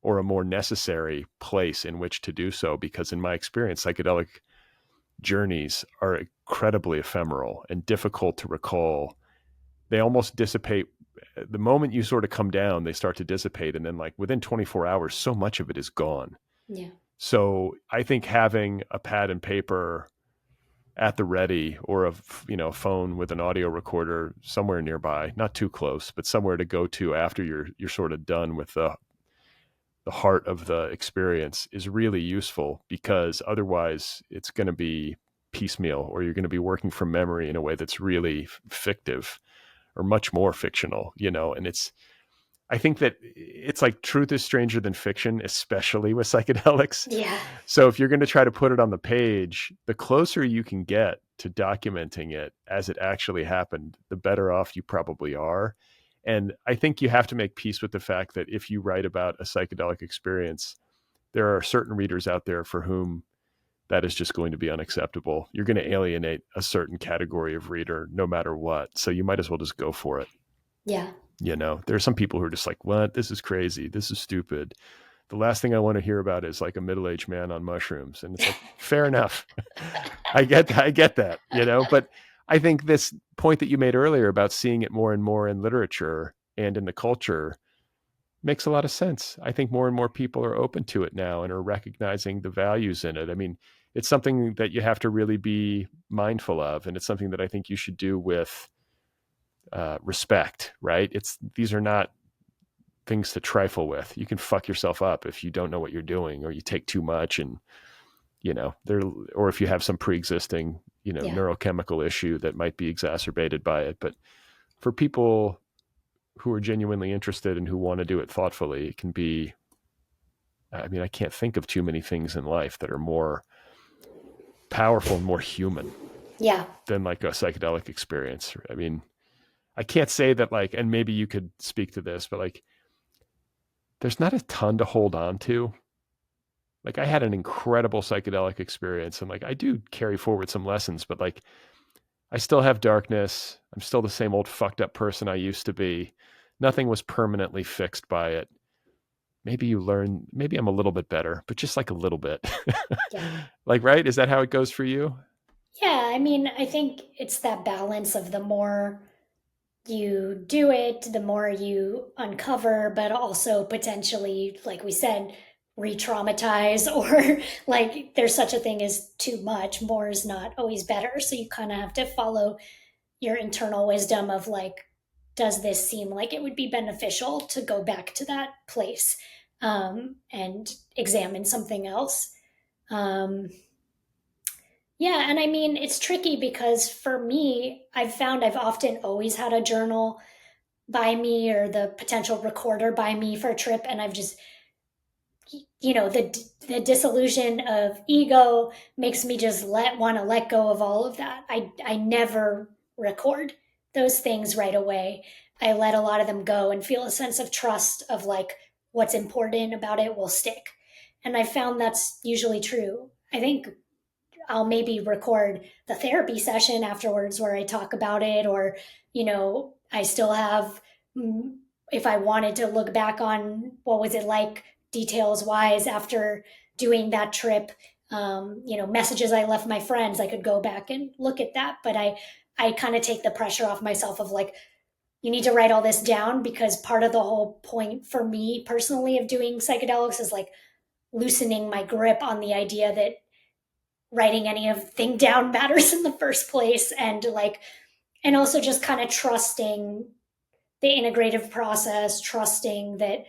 or a more necessary place in which to do so, because in my experience, psychedelic journeys are incredibly ephemeral and difficult to recall. They almost dissipate. The moment you sort of come down, they start to dissipate. And then, like, within 24 hours, so much of it is gone. Yeah. So I think having a pad and paper at the ready, or a phone with an audio recorder somewhere nearby, not too close, but somewhere to go to after you're sort of done with the heart of the experience, is really useful, because otherwise it's going to be piecemeal, or you're going to be working from memory in a way that's really fictive, or much more fictional, and I think that it's like truth is stranger than fiction, especially with psychedelics. Yeah. So if you're going to try to put it on the page, the closer you can get to documenting it as it actually happened, the better off you probably are. And I think you have to make peace with the fact that if you write about a psychedelic experience, there are certain readers out there for whom that is just going to be unacceptable. You're going to alienate a certain category of reader no matter what. So you might as well just go for it. Yeah. There are some people who are just like, what? This is crazy. This is stupid. The last thing I want to hear about is like a middle-aged man on mushrooms. And it's like, fair enough. I get that, but I think this point that you made earlier about seeing it more and more in literature and in the culture makes a lot of sense. I think more and more people are open to it now and are recognizing the values in it. I mean, it's something that you have to really be mindful of. And it's something that I think you should do with respect, right? These are not things to trifle with. You can fuck yourself up if you don't know what you're doing, or you take too much, and there, or if you have some pre-existing, Yeah. neurochemical issue that might be exacerbated by it. But for people who are genuinely interested and who want to do it thoughtfully, it can be, I can't think of too many things in life that are more powerful and more human Yeah. than like a psychedelic experience. I mean, I can't say that, like, and maybe you could speak to this, but like, there's not a ton to hold on to. Like, I had an incredible psychedelic experience, and like, I do carry forward some lessons, but like, I still have darkness. I'm still the same old fucked up person I used to be. Nothing was permanently fixed by it. Maybe I'm a little bit better, but just like a little bit. Yeah. Like, right? Is that how it goes for you? Yeah. I mean, I think it's that balance of the more you do it, the more you uncover, but also potentially, like we said, re traumatize, or like there's such a thing as too much. More is not always better. So you kind of have to follow your internal wisdom of like does this seem like it would be beneficial to go back to that place and examine something else? Um, yeah, and I mean, it's tricky because for me, I've found I've often always had a journal by me or the potential recorder by me for a trip, and I've just, the disillusion of ego makes me just want to let go of all of that. I never record those things right away. I let a lot of them go and feel a sense of trust of like what's important about it will stick. And I found that's usually true. I think I'll maybe record the therapy session afterwards where I talk about it, or, I still have, if I wanted to look back on what was it like details wise after doing that trip, messages I left my friends, I could go back and look at that. But I kind of take the pressure off myself of like, you need to write all this down, because part of the whole point for me personally of doing psychedelics is like loosening my grip on the idea that writing anything down matters in the first place, and also just kind of trusting the integrative process, trusting that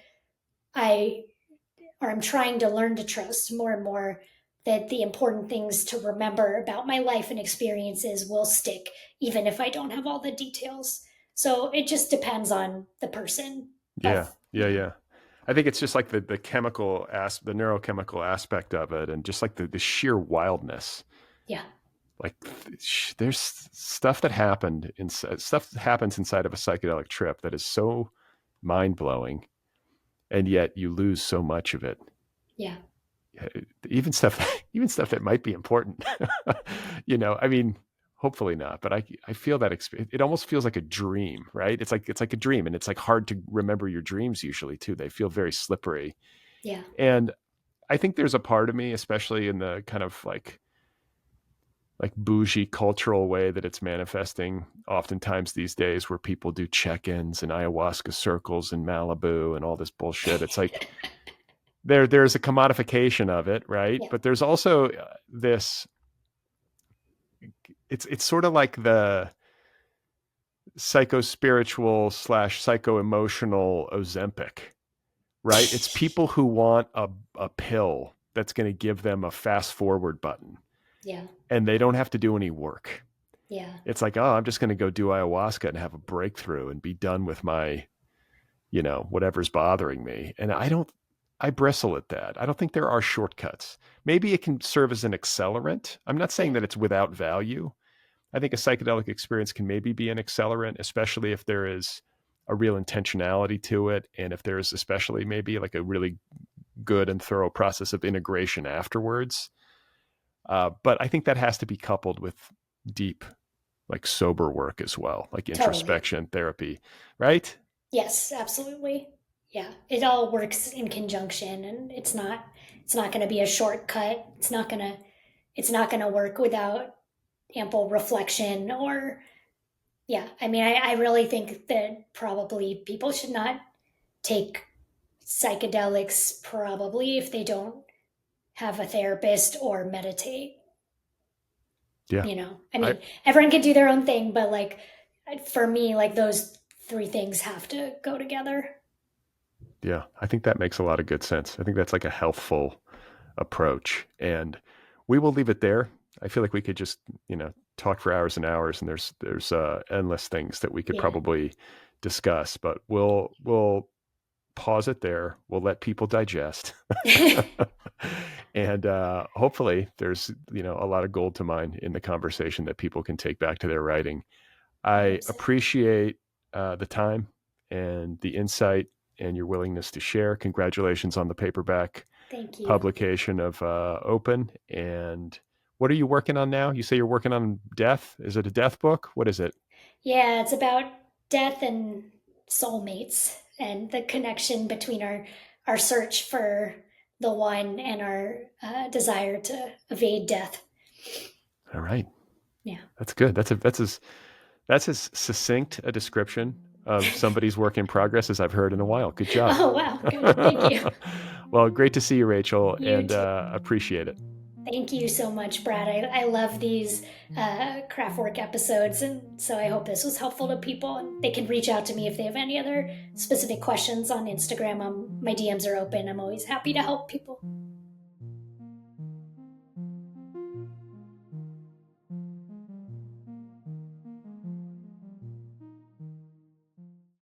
I'm trying to learn to trust more and more that the important things to remember about my life and experiences will stick even if I don't have all the details. So it just depends on the person. Yeah. I think it's just like the the neurochemical aspect of it, and just like the sheer wildness. Yeah. Like there's stuff that happens inside of a psychedelic trip that is so mind blowing, and yet you lose so much of it. Yeah. Even stuff that might be important. I mean, hopefully not, but I feel that experience. It almost feels like a dream, right? It's like a dream, and it's like hard to remember your dreams usually too. They feel very slippery. Yeah. And I think there's a part of me, especially in the kind of like bougie cultural way that it's manifesting oftentimes these days, where people do check-ins and ayahuasca circles in Malibu and all this bullshit. It's like there's a commodification of it, right? Yeah. But there's also this, it's sort of like the psycho-spiritual / psycho-emotional Ozempic, right? It's people who want a pill that's going to give them a fast forward button. Yeah. And they don't have to do any work. Yeah. It's like, oh, I'm just going to go do ayahuasca and have a breakthrough and be done with my, whatever's bothering me. And I bristle at that. I don't think there are shortcuts. Maybe it can serve as an accelerant. I'm not saying that it's without value. I think a psychedelic experience can maybe be an accelerant, especially if there is a real intentionality to it. And if there's especially maybe like a really good and thorough process of integration afterwards. But I think that has to be coupled with deep, like sober work as well, like introspection therapy, right? Yes, absolutely. Yeah, it all works in conjunction, and it's not going to be a shortcut. It's not going to work without ample reflection or, yeah. I mean, I really think that probably people should not take psychedelics probably if they don't have a therapist or meditate. Yeah. I mean, everyone can do their own thing, but like for me, like those three things have to go together. Yeah, I think that makes a lot of good sense. I think that's like a healthful approach, and we will leave it there. I feel like we could just, talk for hours and hours, and there's endless things that we could probably discuss, but we'll pause it there. We'll let people digest. And hopefully there's, a lot of gold to mine in the conversation that people can take back to their writing. I appreciate the time and the insight and your willingness to share. Congratulations on the paperback publication of Open. And what are you working on now? You say you're working on death. Is it a death book? What is it? Yeah, it's about death and soulmates and the connection between our search for the one and our desire to evade death. All right. Yeah. That's good. That's as succinct a description of somebody's work in progress as I've heard in a while. Good job. Oh, wow. Good. Thank you. Well, great to see you, Rachel, and appreciate it. Thank you so much, Brad. I love these Craftwork episodes, and so I hope this was helpful to people. And they can reach out to me if they have any other specific questions on Instagram. My DMs are open. I'm always happy to help people.